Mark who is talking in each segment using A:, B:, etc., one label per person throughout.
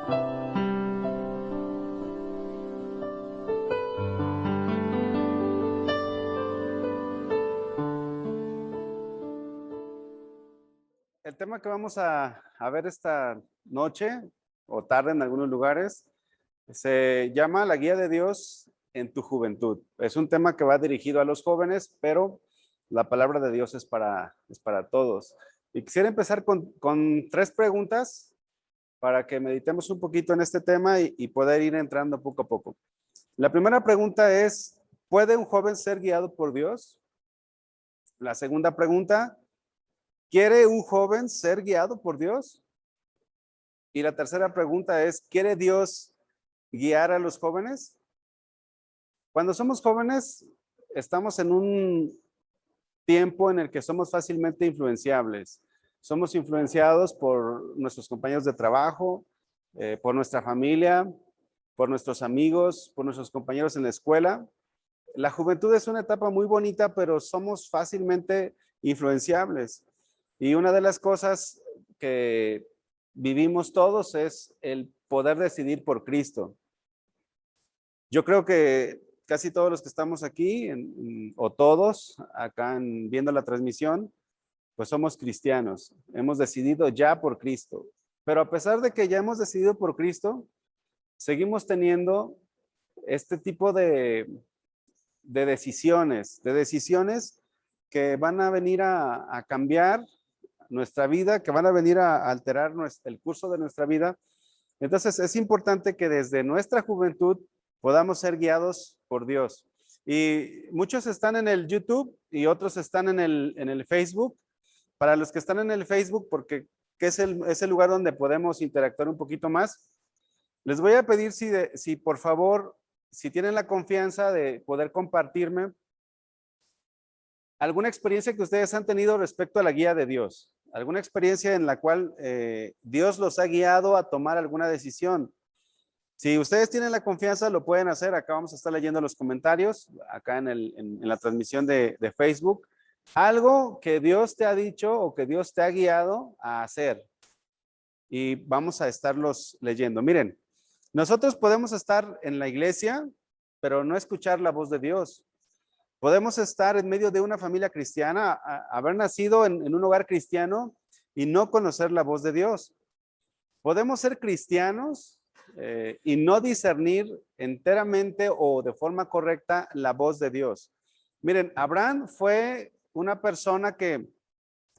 A: El tema que vamos a ver esta noche o tarde en algunos lugares se llama La guía de Dios en tu juventud. Es un tema que va dirigido a los jóvenes, pero la palabra de Dios es para todos. Y quisiera empezar con tres preguntas para que meditemos un poquito en este tema y poder ir entrando poco a poco. La primera pregunta es, ¿puede un joven ser guiado por Dios? La segunda pregunta, ¿quiere un joven ser guiado por Dios? Y la tercera pregunta es, ¿quiere Dios guiar a los jóvenes? Cuando somos jóvenes, estamos en un tiempo en el que somos fácilmente influenciables. Somos influenciados por nuestros compañeros de trabajo, por nuestra familia, por nuestros amigos, por nuestros compañeros en la escuela. La juventud es una etapa muy bonita, pero somos fácilmente influenciables. Y una de las cosas que vivimos todos es el poder decidir por Cristo. Yo creo que casi todos los que estamos aquí, o todos acá viendo la transmisión, pues somos cristianos. Hemos decidido ya por Cristo. Pero a pesar de que ya hemos decidido por Cristo, seguimos teniendo este tipo de decisiones que van a venir a cambiar nuestra vida, que van a venir a alterar el curso de nuestra vida. Entonces es importante que desde nuestra juventud podamos ser guiados por Dios. Y muchos están en el YouTube y otros están en el Facebook. Para los que están en el Facebook, porque es el lugar donde podemos interactuar un poquito más, les voy a pedir si por favor, si tienen la confianza de poder compartirme alguna experiencia que ustedes han tenido respecto a la guía de Dios, alguna experiencia en la cual Dios los ha guiado a tomar alguna decisión. Si ustedes tienen la confianza, lo pueden hacer. Acá vamos a estar leyendo los comentarios, acá en la transmisión de Facebook. Algo que Dios te ha dicho o que Dios te ha guiado a hacer. Y vamos a estarlos leyendo. Miren, nosotros podemos estar en la iglesia, pero no escuchar la voz de Dios. Podemos estar en medio de una familia cristiana, haber nacido en un hogar cristiano y no conocer la voz de Dios. Podemos ser cristianos y no discernir enteramente o de forma correcta la voz de Dios. Miren, Abraham fue una persona que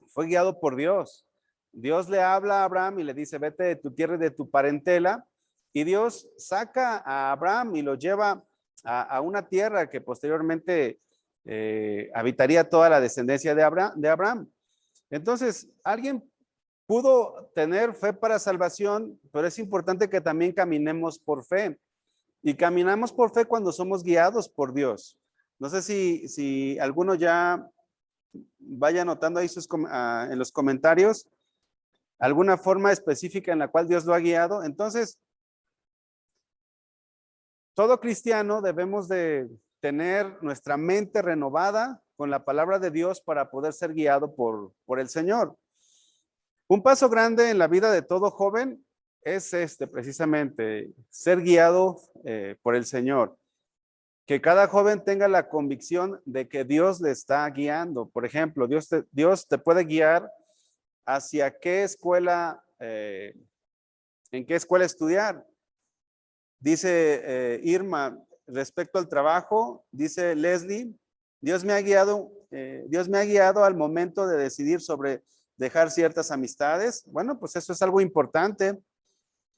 A: fue guiado por Dios. Dios le habla a Abraham y le dice, vete de tu tierra y de tu parentela. Y Dios saca a Abraham y lo lleva a una tierra que posteriormente habitaría toda la descendencia de Abraham. Entonces, alguien pudo tener fe para salvación, pero es importante que también caminemos por fe. Y caminamos por fe cuando somos guiados por Dios. No sé si alguno ya vaya anotando ahí en los comentarios alguna forma específica en la cual Dios lo ha guiado. Entonces, todo cristiano debemos de tener nuestra mente renovada con la palabra de Dios para poder ser guiado por el Señor. Un paso grande en la vida de todo joven es precisamente, ser guiado por el Señor. Que cada joven tenga la convicción de que Dios le está guiando. Por ejemplo, Dios te puede guiar hacia qué escuela, en qué escuela estudiar. Dice Irma, respecto al trabajo, dice Leslie, Dios me ha guiado al momento de decidir sobre dejar ciertas amistades. Bueno, pues eso es algo importante.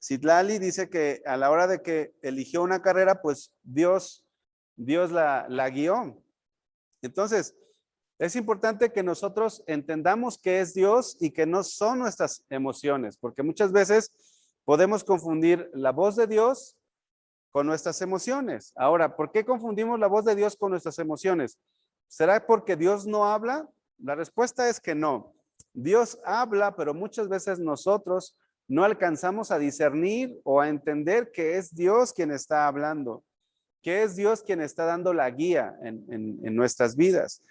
A: Citlali dice que a la hora de que eligió una carrera, pues Dios la guió. Entonces, es importante que nosotros entendamos que es Dios y que no son nuestras emociones, porque muchas veces podemos confundir la voz de Dios con nuestras emociones. Ahora, ¿por qué confundimos la voz de Dios con nuestras emociones? ¿Será porque Dios no habla? La respuesta es que no. Dios habla, pero muchas veces nosotros no alcanzamos a discernir o a entender que es Dios quien está hablando, que es Dios quien está dando la guía en nuestras vidas.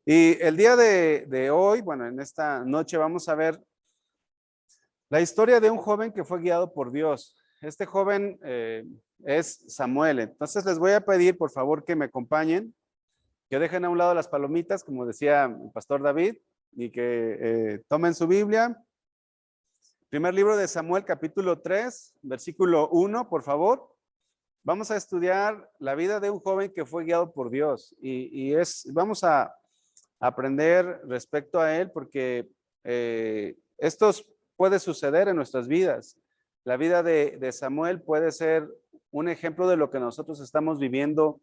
A: Y el día de hoy, bueno, en esta noche vamos a ver la historia de un joven que fue guiado por Dios. este joven es Samuel. Entonces les voy a pedir, por favor, que me acompañen, que dejen a un lado las palomitas, como decía el pastor David, y que tomen su Biblia. Primer libro de Samuel, capítulo 3, versículo 1, por favor. Vamos a estudiar la vida de un joven que fue guiado por Dios vamos a aprender respecto a él porque esto puede suceder en nuestras vidas. La vida de Samuel puede ser un ejemplo de lo que nosotros estamos viviendo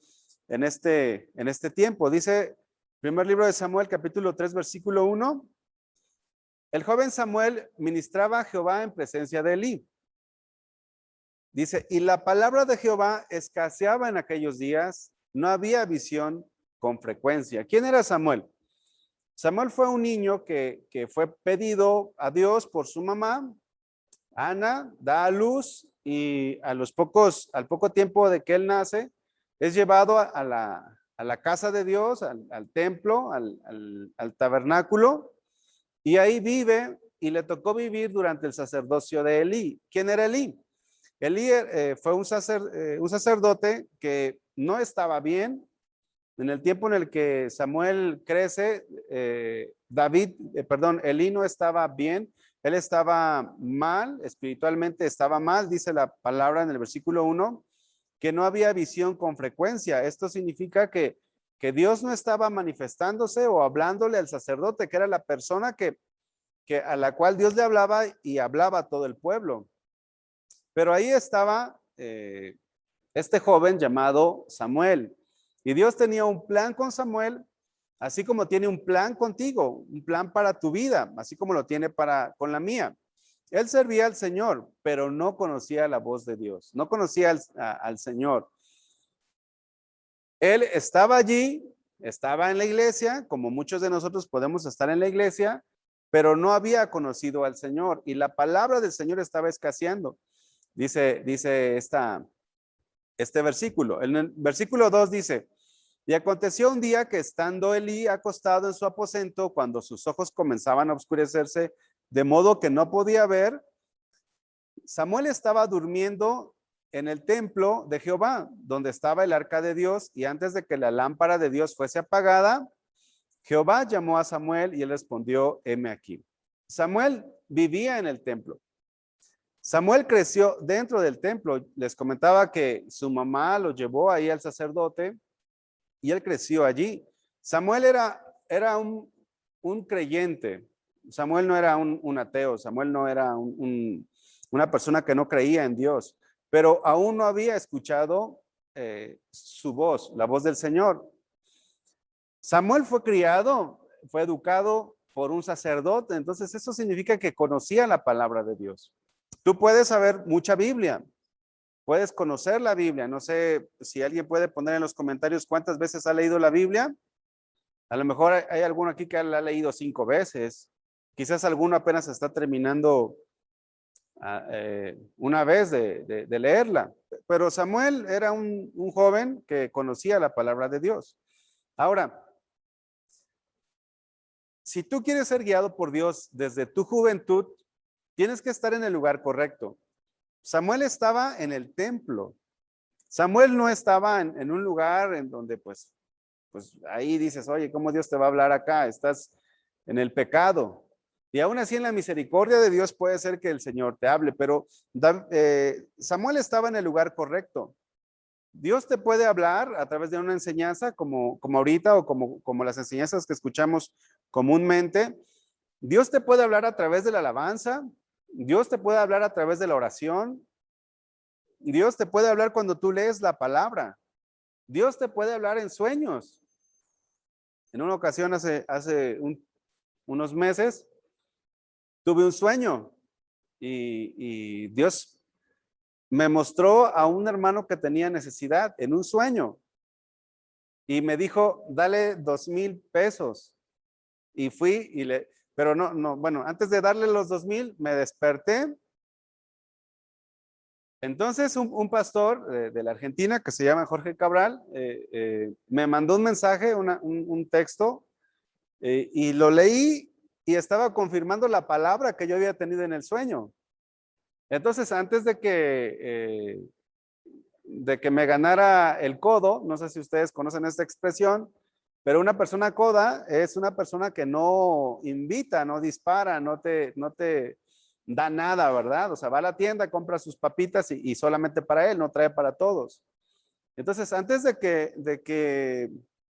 A: en este tiempo. Dice, primer libro de Samuel, capítulo 3, versículo 1. El joven Samuel ministraba a Jehová en presencia de Elí. Dice, y la palabra de Jehová escaseaba en aquellos días, no había visión con frecuencia. ¿Quién era Samuel? Samuel fue un niño que fue pedido a Dios por su mamá. Ana da a luz y al poco tiempo de que él nace, es llevado a la casa de Dios, al templo, al tabernáculo, y ahí vive, y le tocó vivir durante el sacerdocio de Elí. ¿Quién era Elí? Elí fue un sacerdote que no estaba bien. En el tiempo en el que Samuel crece, Elí no estaba bien, él estaba mal, espiritualmente estaba mal, dice la palabra en el versículo 1, que no había visión con frecuencia. Esto significa que Dios no estaba manifestándose o hablándole al sacerdote, que era la persona a la cual Dios le hablaba y hablaba a todo el pueblo. Pero ahí estaba este joven llamado Samuel. Y Dios tenía un plan con Samuel, así como tiene un plan contigo, un plan para tu vida, así como lo tiene con la mía. Él servía al Señor, pero no conocía la voz de Dios, no conocía al Señor. Él estaba allí, estaba en la iglesia, como muchos de nosotros podemos estar en la iglesia, pero no había conocido al Señor y la palabra del Señor estaba escaseando. Dice este versículo. En el versículo 2 dice, y aconteció un día que estando Elí acostado en su aposento, cuando sus ojos comenzaban a oscurecerse, de modo que no podía ver, Samuel estaba durmiendo en el templo de Jehová, donde estaba el arca de Dios, y antes de que la lámpara de Dios fuese apagada, Jehová llamó a Samuel y él respondió, heme aquí. Samuel vivía en el templo. Samuel creció dentro del templo. Les comentaba que su mamá lo llevó ahí al sacerdote y él creció allí. Samuel era un creyente. Samuel no era un ateo. Samuel no era una persona que no creía en Dios, pero aún no había escuchado su voz, la voz del Señor. Samuel fue criado, fue educado por un sacerdote, entonces eso significa que conocía la palabra de Dios. Tú puedes saber mucha Biblia, puedes conocer la Biblia. No sé si alguien puede poner en los comentarios cuántas veces ha leído la Biblia. A lo mejor hay alguno aquí que la ha leído 5 veces. Quizás alguno apenas está terminando una vez de leerla. Pero Samuel era un joven que conocía la palabra de Dios. Ahora, si tú quieres ser guiado por Dios desde tu juventud, tienes que estar en el lugar correcto. Samuel estaba en el templo. Samuel no estaba en un lugar en donde pues ahí dices, oye, ¿cómo Dios te va a hablar acá? Estás en el pecado. Y aún así en la misericordia de Dios puede ser que el Señor te hable, pero Samuel estaba en el lugar correcto. Dios te puede hablar a través de una enseñanza como ahorita o como las enseñanzas que escuchamos comúnmente. Dios te puede hablar a través de la alabanza. Dios te puede hablar a través de la oración. Dios te puede hablar cuando tú lees la palabra. Dios te puede hablar en sueños. En una ocasión hace unos meses tuve un sueño y Dios me mostró a un hermano que tenía necesidad en un sueño y me dijo, dale 2,000 pesos. Y fui pero bueno, antes de darle los 2,000 me desperté. Entonces un pastor de la Argentina que se llama Jorge Cabral me mandó un mensaje, un texto y lo leí y estaba confirmando la palabra que yo había tenido en el sueño. Entonces, antes de que me ganara el codo, no sé si ustedes conocen esta expresión, pero una persona coda es una persona que no invita, no dispara, no te da nada, ¿verdad? O sea, va a la tienda, compra sus papitas y solamente para él, no trae para todos. Entonces, antes de que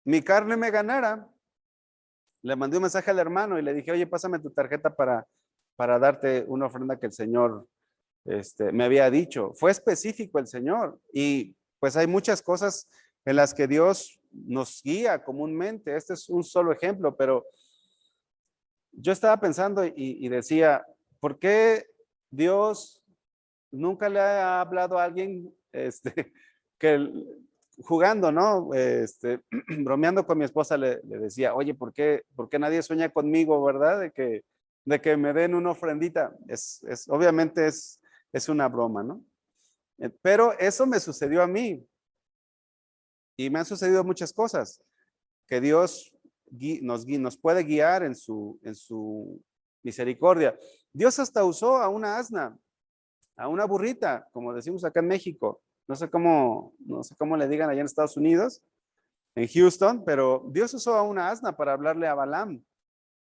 A: mi carne me ganara, le mandé un mensaje al hermano y le dije, oye, pásame tu tarjeta para darte una ofrenda que el Señor me había dicho. Fue específico el Señor y pues hay muchas cosas en las que Dios nos guía comúnmente. Este es un solo ejemplo, pero yo estaba pensando y decía, ¿por qué Dios nunca le ha hablado a alguien que jugando, ¿no? Bromeando con mi esposa le decía, oye, por qué nadie sueña conmigo, verdad? De que me den una ofrendita. Obviamente es una broma, ¿no? Pero eso me sucedió a mí y me han sucedido muchas cosas que Dios nos puede guiar en su misericordia. Dios hasta usó a una asna, a una burrita, como decimos acá en México. No sé cómo le digan allá en Estados Unidos, en Houston, pero Dios usó a una asna para hablarle a Balaam.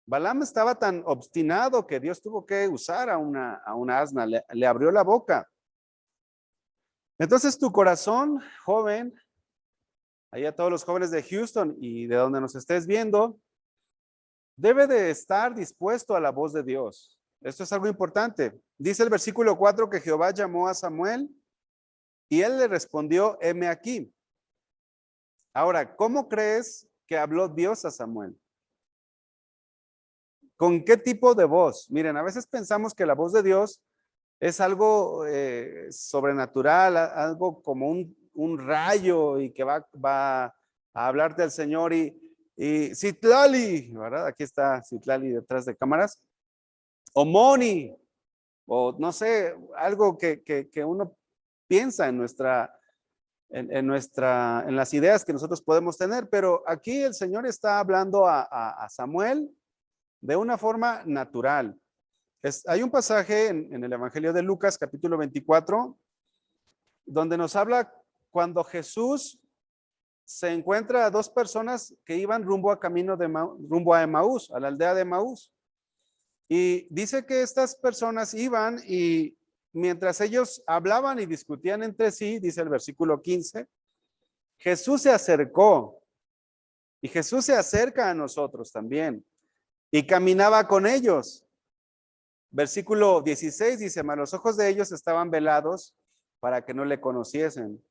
A: Balaam estaba tan obstinado que Dios tuvo que usar a una asna, le abrió la boca. Entonces tu corazón, joven, allá todos los jóvenes de Houston y de donde nos estés viendo, debe de estar dispuesto a la voz de Dios. Esto es algo importante. Dice el versículo 4 que Jehová llamó a Samuel y él le respondió, heme aquí. Ahora, ¿cómo crees que habló Dios a Samuel? ¿Con qué tipo de voz? Miren, a veces pensamos que la voz de Dios es algo sobrenatural, algo como un rayo y que va a hablarte al Señor y Citlali, ¿verdad? Aquí está Citlali detrás de cámaras. O Moni, o no sé, algo que uno piensa en las ideas que nosotros podemos tener, pero aquí el Señor está hablando a Samuel de una forma natural. Hay un pasaje en el Evangelio de Lucas, capítulo 24, donde nos habla cuando Jesús se encuentra a dos personas que iban rumbo rumbo a Emaús, a la aldea de Emaús. Y dice que estas personas iban y mientras ellos hablaban y discutían entre sí, dice el versículo 15, Jesús se acercó y Jesús se acerca a nosotros también y caminaba con ellos. Versículo 16 dice, mas los ojos de ellos estaban velados para que no le conociesen.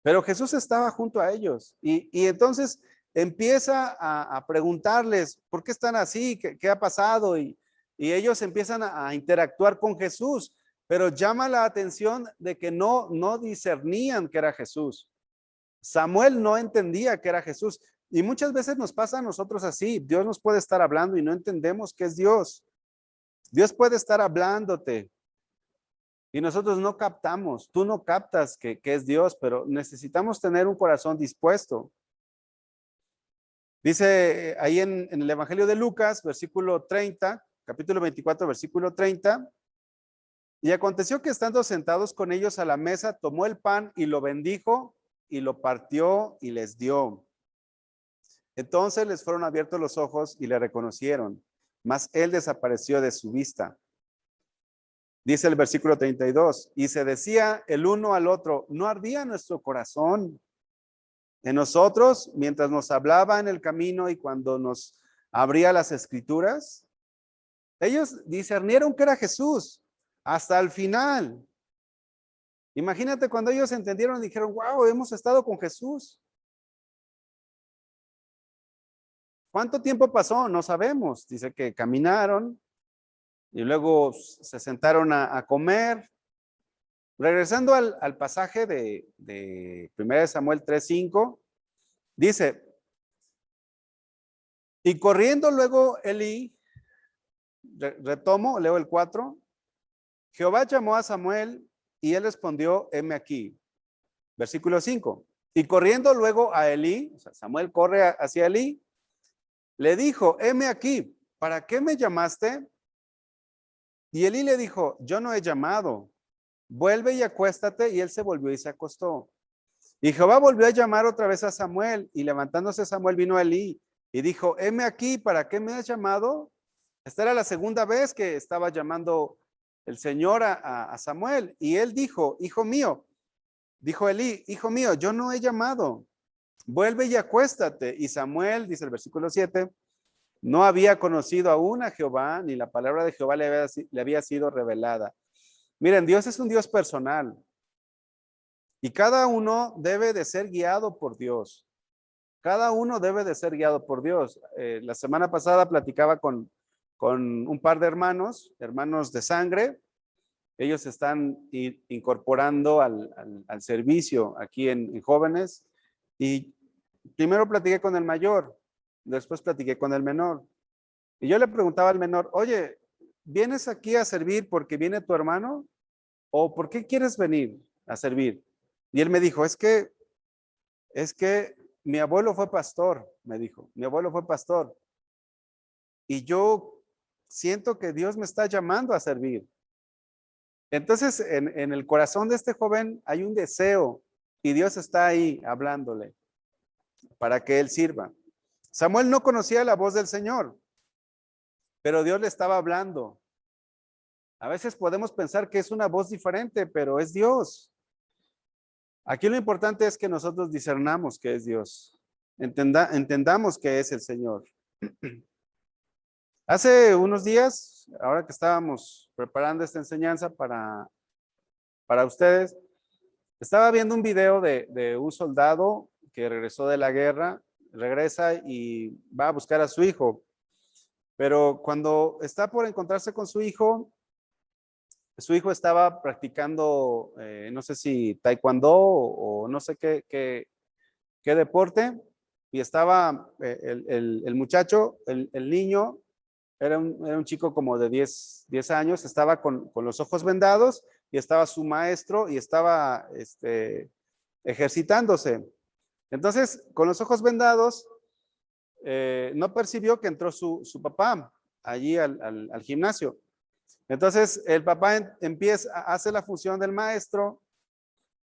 A: Pero Jesús estaba junto a ellos y entonces empieza a preguntarles, ¿por qué están así? ¿Qué ha pasado? Y ellos empiezan a interactuar con Jesús, pero llama la atención de que no discernían que era Jesús. Samuel no entendía que era Jesús y muchas veces nos pasa a nosotros así. Dios nos puede estar hablando y no entendemos que es Dios. Dios puede estar hablándote y nosotros no captamos. Tú no captas que es Dios, pero necesitamos tener un corazón dispuesto. Dice ahí en el Evangelio de Lucas, versículo 30, capítulo 24, versículo 30. Y aconteció que estando sentados con ellos a la mesa, tomó el pan y lo bendijo y lo partió y les dio. Entonces les fueron abiertos los ojos y le reconocieron, mas él desapareció de su vista. Dice el versículo 32, y se decía el uno al otro, ¿no ardía nuestro corazón en nosotros mientras nos hablaba en el camino y cuando nos abría las escrituras? Ellos discernieron que era Jesús hasta el final. Imagínate cuando ellos entendieron, dijeron, wow, hemos estado con Jesús. ¿Cuánto tiempo pasó? No sabemos. Dice que caminaron y luego se sentaron a comer. Regresando al pasaje de 1 Samuel 3:5, dice, y corriendo luego Elí, retomo, leo el 4, Jehová llamó a Samuel y él respondió, heme aquí. Versículo 5, y corriendo luego a Elí, o sea, Samuel corre hacia Elí, le dijo, heme aquí, ¿para qué me llamaste? Y Elí le dijo, yo no he llamado, vuelve y acuéstate. Y él se volvió y se acostó. Y Jehová volvió a llamar otra vez a Samuel, y levantándose Samuel vino a Elí y dijo, heme aquí, ¿para qué me has llamado? Esta era la segunda vez que estaba llamando el Señor a Samuel. Y él dijo, hijo mío, dijo Elí, hijo mío, yo no he llamado, vuelve y acuéstate. Y Samuel, dice el versículo 7, no había conocido aún a Jehová, ni la palabra de Jehová le había sido revelada. Miren, Dios es un Dios personal. Y cada uno debe de ser guiado por Dios. Cada uno debe de ser guiado por Dios. La semana pasada platicaba con un par de hermanos de sangre. Ellos se están incorporando al servicio aquí en jóvenes. Y primero platiqué con el mayor, después platiqué con el menor. Y yo le preguntaba al menor, oye, ¿vienes aquí a servir porque viene tu hermano? ¿O por qué quieres venir a servir? Y él me dijo, es que mi abuelo fue pastor, me dijo, mi abuelo fue pastor. Y yo siento que Dios me está llamando a servir. Entonces, en el corazón de este joven hay un deseo y Dios está ahí hablándole para que él sirva. Samuel no conocía la voz del Señor, pero Dios le estaba hablando. A veces podemos pensar que es una voz diferente, pero es Dios. Aquí lo importante es que nosotros discernamos que es Dios. Entendamos que es el Señor. Hace unos días, ahora que estábamos preparando esta enseñanza para ustedes, estaba viendo un video de un soldado que regresó de la guerra, regresa y va a buscar a su hijo. Pero cuando está por encontrarse con su hijo estaba practicando, no sé si taekwondo o no sé qué deporte, y estaba el muchacho, el niño, era un chico como de 10 años, estaba con los ojos vendados y estaba su maestro y estaba ejercitándose. Entonces, con los ojos vendados, no percibió que entró su papá allí al gimnasio. Entonces, el papá hace la función del maestro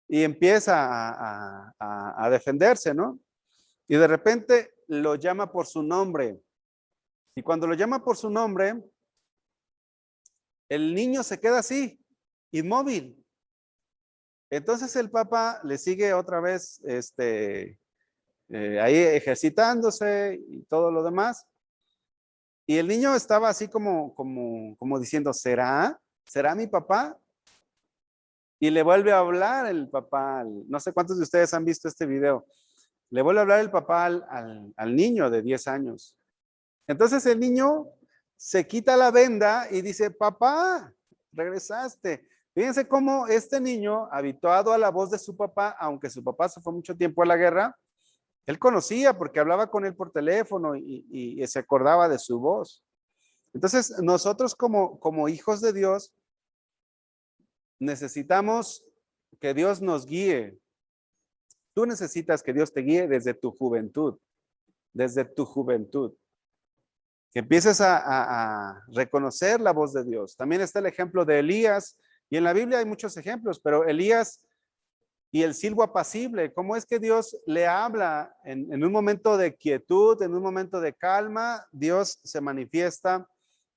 A: y empieza a defenderse, ¿no? Y de repente lo llama por su nombre. Y cuando lo llama por su nombre, el niño se queda así, inmóvil. Entonces el papá le sigue otra vez ahí ejercitándose y todo lo demás. Y el niño estaba así como diciendo, ¿será mi papá? Y le vuelve a hablar el papá, no sé cuántos de ustedes han visto este video, le vuelve a hablar el papá al niño de 10 años. Entonces el niño se quita la venda y dice, papá, regresaste. Fíjense cómo este niño, habituado a la voz de su papá, aunque su papá se fue mucho tiempo a la guerra, él conocía porque hablaba con él por teléfono y se acordaba de su voz. Entonces, nosotros como hijos de Dios, necesitamos que Dios nos guíe. Tú necesitas que Dios te guíe desde tu juventud, desde tu juventud. Que empieces a reconocer la voz de Dios. También está el ejemplo de Elías, y en la Biblia hay muchos ejemplos, pero Elías y el silbo apacible, ¿cómo es que Dios le habla en un momento de quietud, en un momento de calma? Dios se manifiesta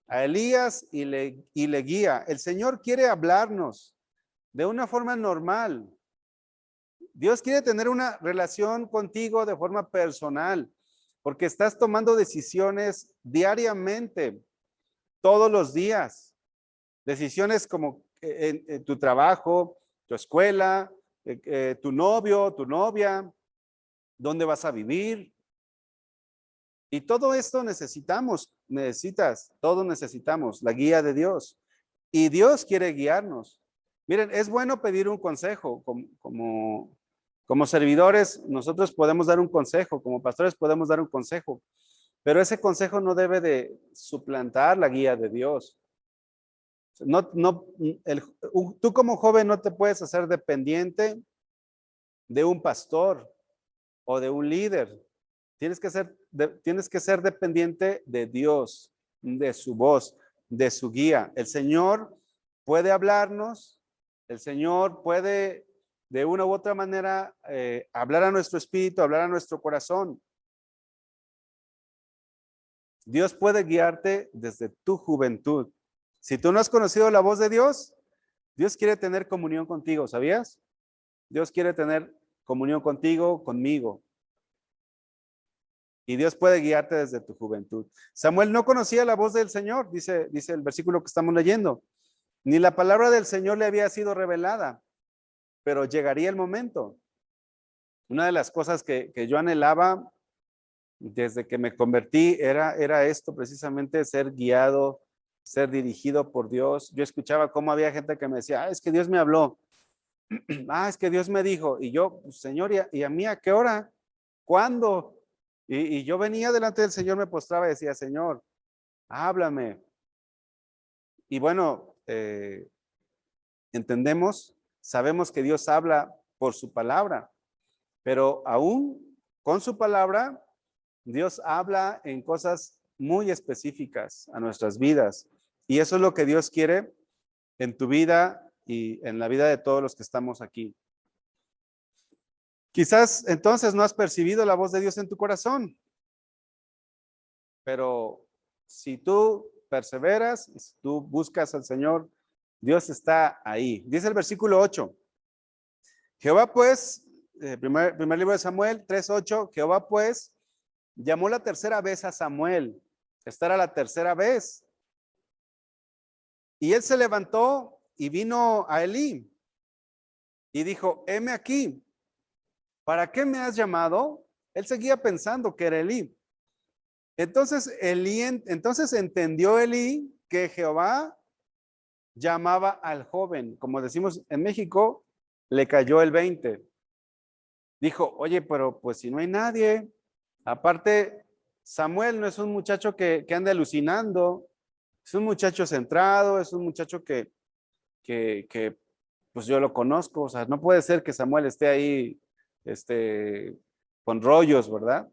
A: a Elías y le guía. El Señor quiere hablarnos de una forma normal. Dios quiere tener una relación contigo de forma personal, porque estás tomando decisiones diariamente, todos los días. Decisiones como en tu trabajo, tu escuela, tu novio, tu novia, dónde vas a vivir. Y todo esto todos necesitamos la guía de Dios. Y Dios quiere guiarnos. Miren, es bueno pedir un consejo. Como servidores, nosotros podemos dar un consejo, como pastores podemos dar un consejo, pero ese consejo no debe de suplantar la guía de Dios. Tú como joven no te puedes hacer dependiente de un pastor o de un líder. Tienes que ser dependiente de Dios, de su voz. de su guía. El Señor puede hablarnos, el Señor puede de una u otra manera hablar a nuestro espíritu, hablar a nuestro corazón. Dios puede guiarte desde tu juventud. Si tú no has conocido la voz de Dios, Dios quiere tener comunión contigo, ¿sabías? Dios quiere tener comunión contigo, conmigo. Y Dios puede guiarte desde tu juventud. Samuel no conocía la voz del Señor, dice el versículo que estamos leyendo. Ni la palabra del Señor le había sido revelada, pero llegaría el momento. Una de las cosas que yo anhelaba desde que me convertí era esto, precisamente ser guiado, ser dirigido por Dios. Yo escuchaba cómo había gente que me decía, es que Dios me habló. Es que Dios me dijo. Y yo, Señor, ¿y a mí a qué hora? ¿Cuándo? Y yo venía delante del Señor, me postraba y decía, Señor, háblame. Y bueno, entendemos, sabemos que Dios habla por su palabra, pero aún con su palabra, Dios habla en cosas muy específicas a nuestras vidas. Y eso es lo que Dios quiere en tu vida y en la vida de todos los que estamos aquí. Quizás entonces no has percibido la voz de Dios en tu corazón, pero si tú perseveras, si tú buscas al Señor, Dios está ahí. Dice el versículo 8. Jehová pues, primer libro de Samuel 3:8, Jehová pues llamó la tercera vez a Samuel. Esta era la tercera vez. Y él se levantó y vino a Elí y dijo, heme aquí. ¿Para qué me has llamado? Él seguía pensando que era Elí. Entonces entendió Elí que Jehová llamaba al joven. Como decimos en México, le cayó el 20. Dijo, oye, pero pues si no hay nadie. Aparte, Samuel no es un muchacho que anda alucinando. Es un muchacho centrado, es un muchacho que pues yo lo conozco. O sea, no puede ser que Samuel esté ahí con rollos, ¿verdad?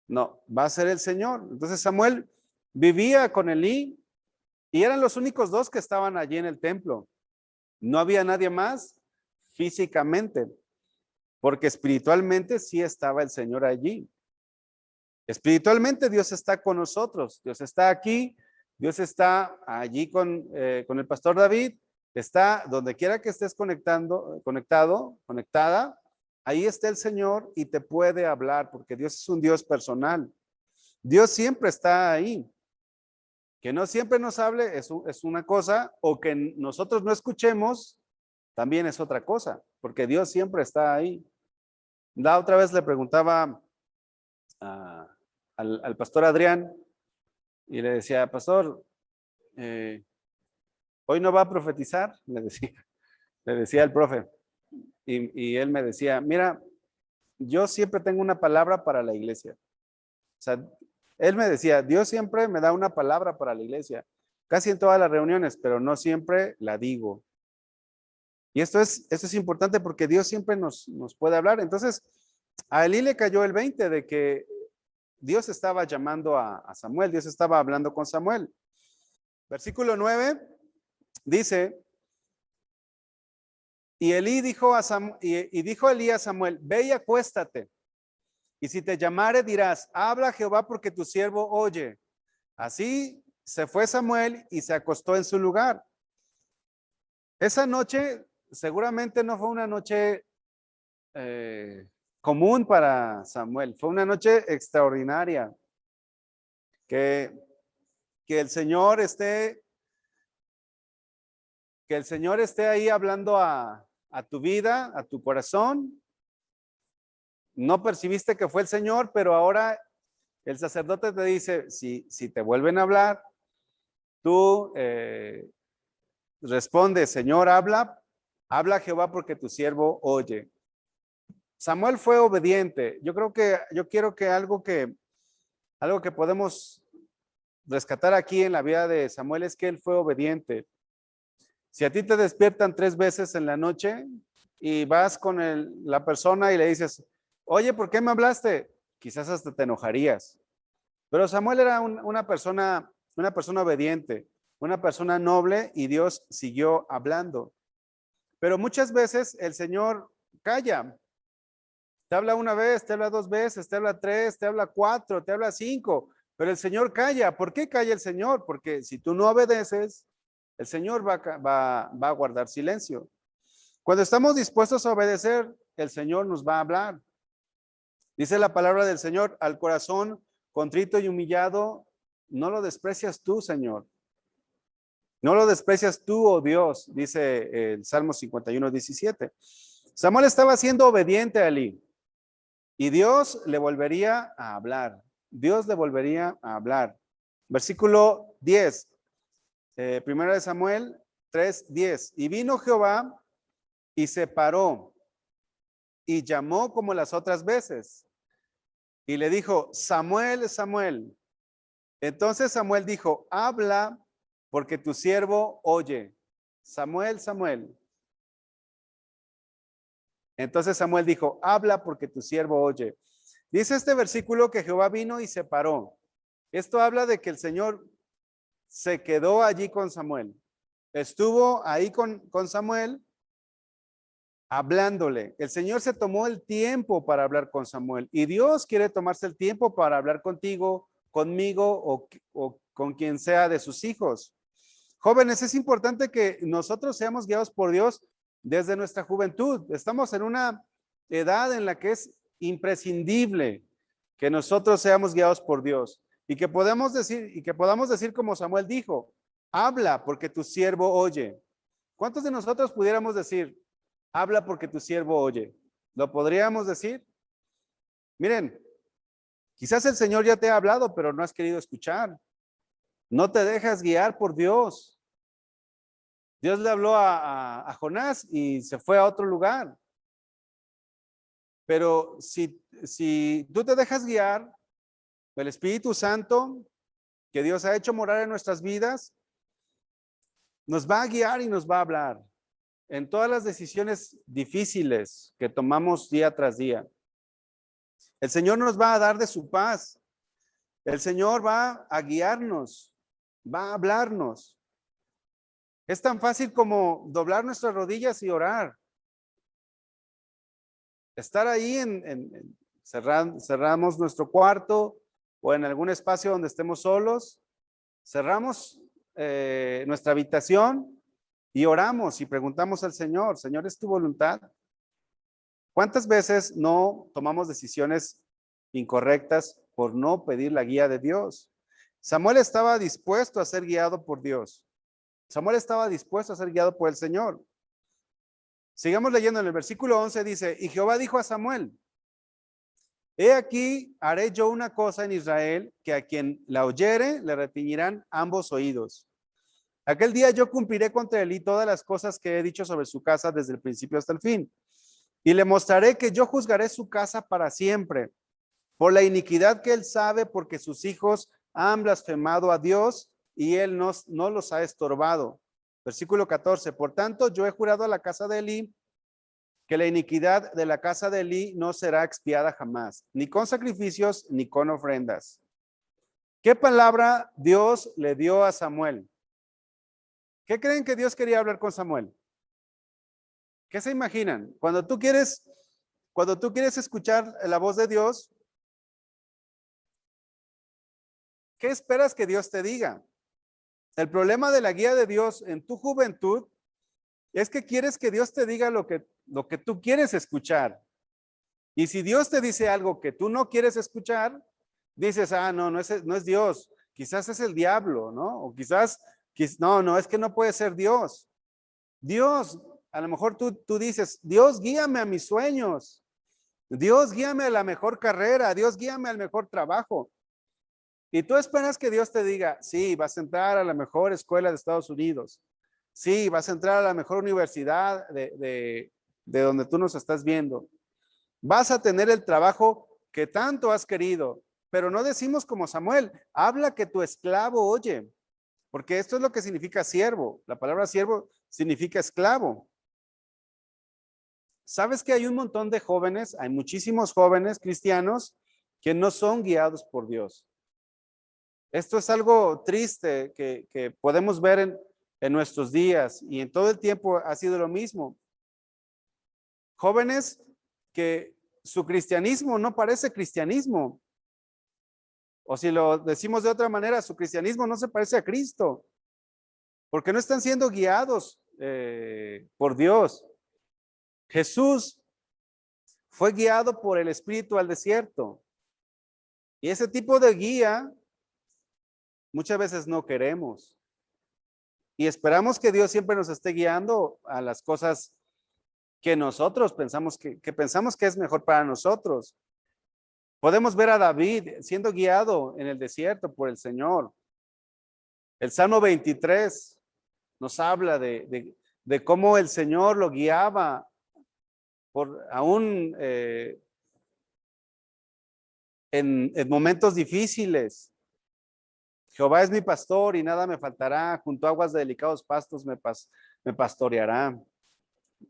A: No, va a ser el Señor. Entonces Samuel vivía con Elí y eran los únicos dos que estaban allí en el templo. No había nadie más físicamente, porque espiritualmente sí estaba el Señor allí. Espiritualmente Dios está con nosotros, Dios está aquí, Dios está allí con el pastor David, está donde quiera que estés conectada, ahí está el Señor y te puede hablar, porque Dios es un Dios personal. Dios siempre está ahí. Que no siempre nos hable es una cosa, o que nosotros no escuchemos también es otra cosa, porque Dios siempre está ahí. La otra vez le preguntaba al pastor Adrián y le decía, pastor, hoy no va a profetizar, le decía al profe. Y él me decía, mira, yo siempre tengo una palabra para la iglesia. O sea, él me decía, Dios siempre me da una palabra para la iglesia, casi en todas las reuniones, pero no siempre la digo. Y esto es importante porque Dios siempre nos puede hablar. Entonces, a Elí le cayó el 20 de que Dios estaba llamando a Samuel, Dios estaba hablando con Samuel. Versículo 9 dice, y Elí dijo dijo Elí a Samuel, ve y acuéstate. Y si te llamare dirás, habla Jehová porque tu siervo oye. Así se fue Samuel y se acostó en su lugar. Esa noche seguramente no fue una noche común para Samuel, fue una noche extraordinaria. Que el Señor esté ahí hablando a tu vida, a tu corazón. No percibiste que fue el Señor, pero ahora el sacerdote te dice, si te vuelven a hablar, tú responde, Señor, habla Jehová porque tu siervo oye. Samuel fue obediente. Yo quiero que algo que podemos rescatar aquí en la vida de Samuel es que él fue obediente. Si a ti te despiertan 3 veces en la noche y vas con la persona y le dices, oye, ¿por qué me hablaste? Quizás hasta te enojarías. Pero Samuel era una persona obediente. una persona noble, y Dios siguió hablando. Pero muchas veces el Señor calla. Te habla una vez, te habla dos veces, te habla tres, te habla cuatro, te habla cinco, pero el Señor calla. ¿Por qué calla el Señor? Porque si tú no obedeces, el Señor va a guardar silencio. Cuando estamos dispuestos a obedecer, el Señor nos va a hablar. Dice la palabra del Señor: al corazón contrito y humillado, no lo desprecias tú, Señor. No lo desprecias tú, oh Dios, dice el Salmo 51:17. Samuel estaba siendo obediente a Elí y Dios le volvería a hablar. Dios le volvería a hablar. Versículo 10, primera de Samuel 3:10. Y vino Jehová y se paró y llamó como las otras veces y le dijo: Samuel, Samuel. Entonces Samuel dijo: habla, porque tu siervo oye. Samuel, Samuel. Entonces Samuel dijo: habla, porque tu siervo oye. Dice este versículo que Jehová vino y se paró. Esto habla de que el Señor se quedó allí con Samuel. Estuvo ahí con Samuel hablándole. El Señor se tomó el tiempo para hablar con Samuel, y Dios quiere tomarse el tiempo para hablar contigo, conmigo o con quien sea de sus hijos. Jóvenes, es importante que nosotros seamos guiados por Dios desde nuestra juventud. Estamos en una edad en la que es imprescindible que nosotros seamos guiados por Dios y que podamos decir como Samuel dijo: habla, porque tu siervo oye. ¿Cuántos de nosotros pudiéramos decir: habla, porque tu siervo oye? ¿Lo podríamos decir? Miren, quizás el Señor ya te ha hablado, pero no has querido escuchar. No te dejas guiar por Dios. Dios le habló a Jonás y se fue a otro lugar. Pero si tú te dejas guiar, el Espíritu Santo que Dios ha hecho morar en nuestras vidas, nos va a guiar y nos va a hablar en todas las decisiones difíciles que tomamos día tras día. El Señor nos va a dar de su paz. El Señor va a guiarnos, va a hablarnos. Es tan fácil como doblar nuestras rodillas y orar. Estar ahí cerramos nuestro cuarto o en algún espacio donde estemos solos, cerramos nuestra habitación y oramos y preguntamos al Señor: Señor, ¿es tu voluntad? ¿Cuántas veces no tomamos decisiones incorrectas por no pedir la guía de Dios? Samuel estaba dispuesto a ser guiado por Dios. Samuel estaba dispuesto a ser guiado por el Señor. Sigamos leyendo en el versículo 11, dice: y Jehová dijo a Samuel: he aquí, haré yo una cosa en Israel, que a quien la oyere le retiñirán ambos oídos. Aquel día yo cumpliré contra él y todas las cosas que he dicho sobre su casa desde el principio hasta el fin. Y le mostraré que yo juzgaré su casa para siempre, por la iniquidad que él sabe, porque sus hijos han blasfemado a Dios y él no los ha estorbado. Versículo 14, por tanto yo he jurado a la casa de Elí que la iniquidad de la casa de Elí no será expiada jamás, ni con sacrificios ni con ofrendas. ¿Qué palabra Dios le dio a Samuel? ¿Qué creen que Dios quería hablar con Samuel? ¿Qué se imaginan? Cuando tú quieres escuchar la voz de Dios, ¿qué esperas que Dios te diga? El problema de la guía de Dios en tu juventud es que quieres que Dios te diga lo que tú quieres escuchar. Y si Dios te dice algo que tú no quieres escuchar, dices: ah, no es Dios, quizás es el diablo, ¿no? O quizás, no, es que no puede ser Dios. Dios, a lo mejor tú dices: Dios, guíame a mis sueños. Dios, guíame a la mejor carrera. Dios, guíame al mejor trabajo. Y tú esperas que Dios te diga: sí, vas a entrar a la mejor escuela de Estados Unidos. Sí, vas a entrar a la mejor universidad de donde tú nos estás viendo. Vas a tener el trabajo que tanto has querido. Pero no decimos como Samuel: habla, que tu esclavo oye. Porque esto es lo que significa siervo. La palabra siervo significa esclavo. ¿Sabes que hay un montón de jóvenes, hay muchísimos jóvenes cristianos que no son guiados por Dios? Esto es algo triste que podemos ver en nuestros días y en todo el tiempo ha sido lo mismo. Jóvenes que su cristianismo no parece cristianismo. O si lo decimos de otra manera, su cristianismo no se parece a Cristo, porque no están siendo guiados por Dios. Jesús fue guiado por el Espíritu al desierto. Y ese tipo de guía muchas veces no queremos. Y esperamos que Dios siempre nos esté guiando a las cosas que nosotros pensamos que pensamos que es mejor para nosotros. Podemos ver a David siendo guiado en el desierto por el Señor. El Salmo 23 nos habla de cómo el Señor lo guiaba por aún en momentos difíciles. Jehová es mi pastor y nada me faltará. Junto a aguas de delicados pastos me pastoreará,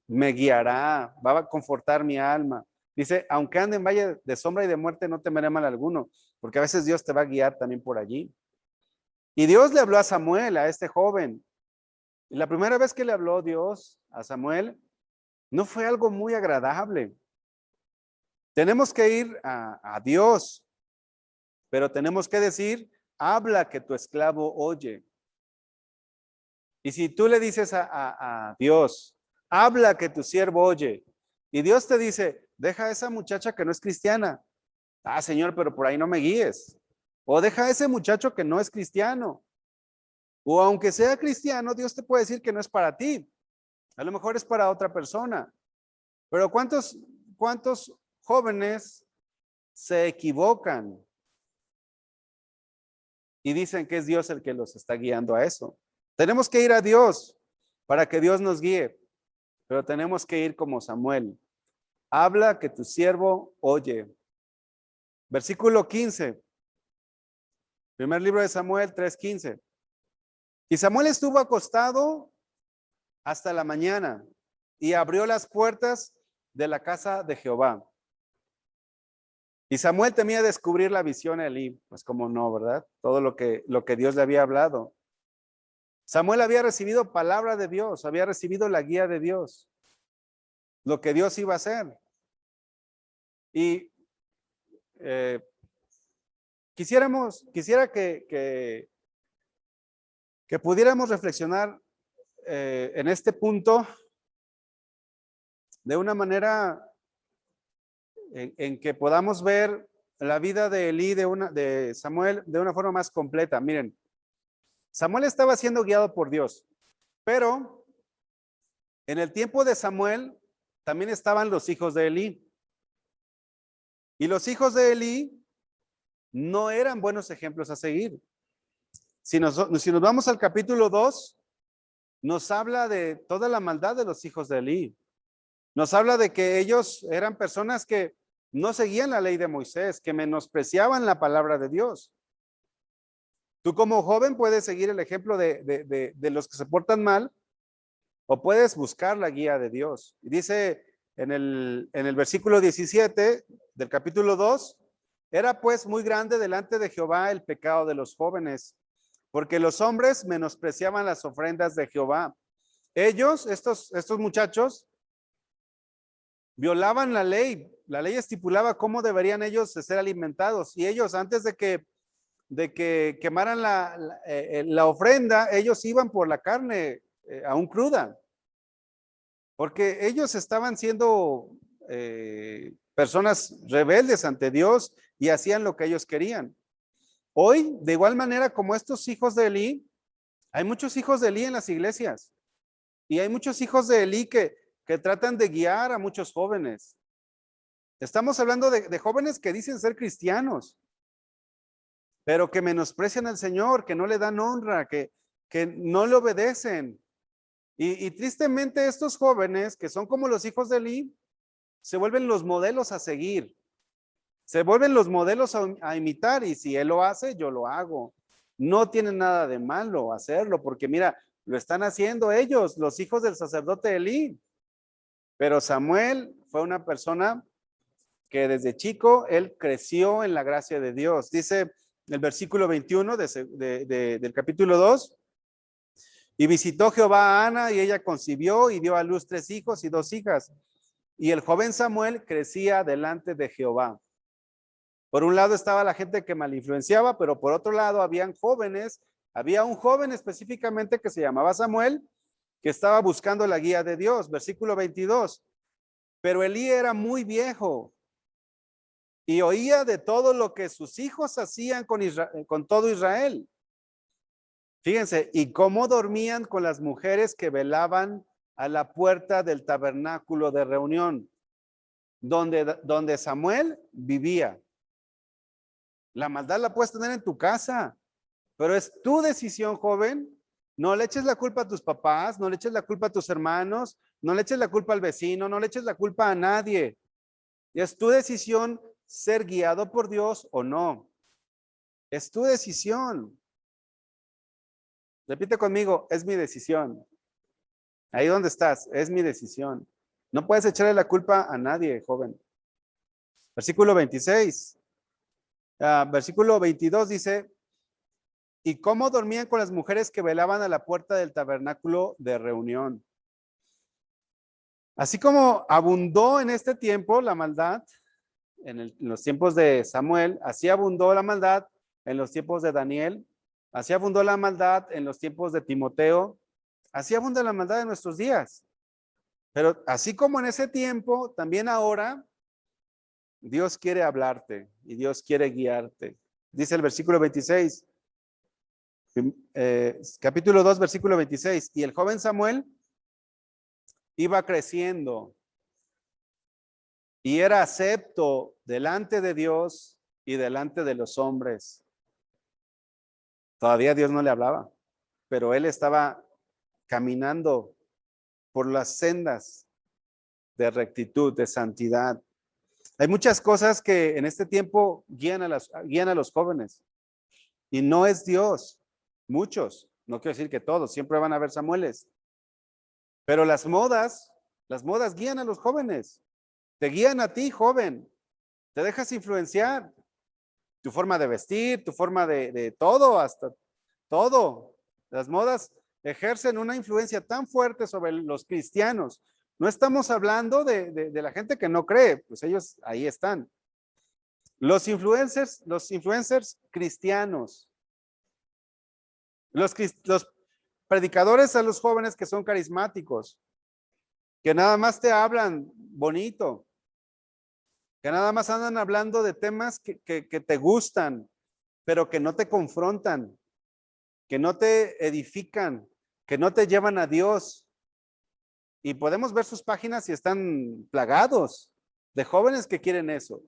A: me guiará, va a confortar mi alma. Dice, aunque ande en valle de sombra y de muerte, no temeré mal alguno, porque a veces Dios te va a guiar también por allí. Y Dios le habló a Samuel, a este joven. Y la primera vez que le habló Dios a Samuel, no fue algo muy agradable. Tenemos que ir a Dios, pero tenemos que decir, habla que tu esclavo oye. Y si tú le dices a Dios, habla que tu siervo oye, y Dios te dice, deja a esa muchacha que no es cristiana. Ah, Señor, pero por ahí no me guíes. O deja a ese muchacho que no es cristiano. O aunque sea cristiano, Dios te puede decir que no es para ti. A lo mejor es para otra persona. Pero ¿cuántos jóvenes se equivocan y dicen que es Dios el que los está guiando a eso? Tenemos que ir a Dios para que Dios nos guíe, pero tenemos que ir como Samuel. Habla que tu siervo oye. Versículo 15. Primer libro de Samuel 3:15. Y Samuel estuvo acostado hasta la mañana y abrió las puertas de la casa de Jehová. Y Samuel temía descubrir la visión a Elí, pues como no, ¿verdad? Todo lo que Dios le había hablado. Samuel había recibido palabra de Dios, había recibido la guía de Dios, lo que Dios iba a hacer. Y quisiera que pudiéramos reflexionar en este punto de una manera en que podamos ver la vida de Elí, de Samuel, de una forma más completa. Miren, Samuel estaba siendo guiado por Dios, pero en el tiempo de Samuel también estaban los hijos de Elí. Y los hijos de Elí no eran buenos ejemplos a seguir. Si nos vamos al capítulo 2, nos habla de toda la maldad de los hijos de Elí. Nos habla de que ellos eran personas que no seguían la ley de Moisés, que menospreciaban la palabra de Dios. Tú como joven puedes seguir el ejemplo de los que se portan mal o puedes buscar la guía de Dios. Y dice en el versículo 17 del capítulo 2, era pues muy grande delante de Jehová el pecado de los jóvenes, porque los hombres menospreciaban las ofrendas de Jehová. Ellos, estos muchachos, violaban la ley. La ley estipulaba cómo deberían ellos ser alimentados. Y ellos, antes de que quemaran la ofrenda, ellos iban por la carne aún cruda. Porque ellos estaban siendo personas rebeldes ante Dios y hacían lo que ellos querían. Hoy, de igual manera como estos hijos de Elí, hay muchos hijos de Elí en las iglesias. Y hay muchos hijos de Elí que tratan de guiar a muchos jóvenes. Estamos hablando de jóvenes que dicen ser cristianos, pero que menosprecian al Señor, que no le dan honra, que no le obedecen. Y tristemente estos jóvenes, que son como los hijos de Elí, se vuelven los modelos a seguir. Se vuelven los modelos a imitar, y si él lo hace, yo lo hago. No tiene nada de malo hacerlo, porque mira, lo están haciendo ellos, los hijos del sacerdote Elí. Pero Samuel fue una persona que desde chico, él creció en la gracia de Dios. Dice el versículo 21 del capítulo 2. Y visitó Jehová a Ana y ella concibió y dio a luz 3 hijos y 2 hijas. Y el joven Samuel crecía delante de Jehová. Por un lado estaba la gente que mal influenciaba, pero por otro lado había un joven específicamente que se llamaba Samuel, que estaba buscando la guía de Dios. Versículo 22. Pero Elí era muy viejo y oía de todo lo que sus hijos hacían con todo Israel. Fíjense, y cómo dormían con las mujeres que velaban a la puerta del tabernáculo de reunión, donde Samuel vivía. La maldad la puedes tener en tu casa, pero es tu decisión, joven. No le eches la culpa a tus papás, no le eches la culpa a tus hermanos, no le eches la culpa al vecino, no le eches la culpa a nadie. Es tu decisión ser guiado por Dios o no. Es tu decisión. Repite conmigo, es mi decisión. Ahí donde estás, es mi decisión. No puedes echarle la culpa a nadie, joven. Versículo 26. Versículo 22 dice, y cómo dormían con las mujeres que velaban a la puerta del tabernáculo de reunión. Así como abundó en este tiempo la maldad, en los tiempos de Samuel, así abundó la maldad en los tiempos de Daniel, así abundó la maldad en los tiempos de Timoteo, así abunda la maldad en nuestros días. Pero así como en ese tiempo, también ahora, Dios quiere hablarte y Dios quiere guiarte. Dice el versículo 26, capítulo 2, versículo 26, y el joven Samuel iba creciendo y era acepto delante de Dios y delante de los hombres. Todavía Dios no le hablaba, pero él estaba caminando por las sendas de rectitud, de santidad. Hay muchas cosas que en este tiempo guían a los jóvenes y no es Dios. Muchos, no quiero decir que todos, siempre van a haber Samueles, pero las modas guían a los jóvenes. Te guían a ti, joven. Te dejas influenciar. Tu forma de vestir, tu forma de todo, hasta todo. Las modas ejercen una influencia tan fuerte sobre los cristianos. No estamos hablando de la gente que no cree, pues ellos ahí están. Los influencers cristianos. Los predicadores a los jóvenes que son carismáticos, que nada más te hablan bonito, que nada más andan hablando de temas que te gustan, pero que no te confrontan, que no te edifican, que no te llevan a Dios. Y podemos ver sus páginas y están plagados de jóvenes que quieren eso.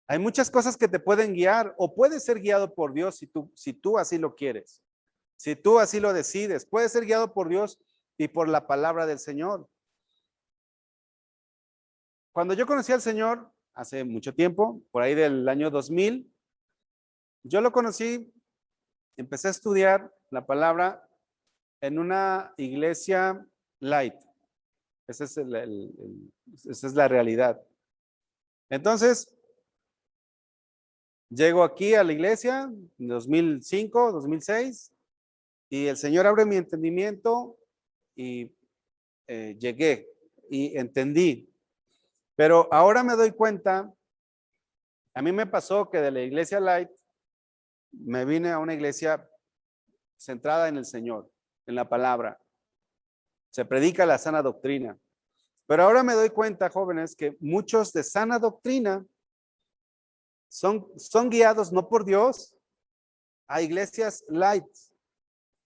A: Hay muchas cosas que te pueden guiar o puedes ser guiado por Dios si tú así lo quieres. Si tú así lo decides, puedes ser guiado por Dios y por la palabra del Señor. Cuando yo conocí al Señor hace mucho tiempo, por ahí del año 2000, yo lo conocí, empecé a estudiar la palabra en una iglesia light. Esa es la realidad. Entonces, llego aquí a la iglesia en 2005, 2006, y el Señor abre mi entendimiento y llegué y entendí. Pero ahora me doy cuenta, a mí me pasó que de la iglesia light me vine a una iglesia centrada en el Señor, en la palabra. Se predica la sana doctrina. Pero ahora me doy cuenta, jóvenes, que muchos de sana doctrina son guiados no por Dios a iglesias light,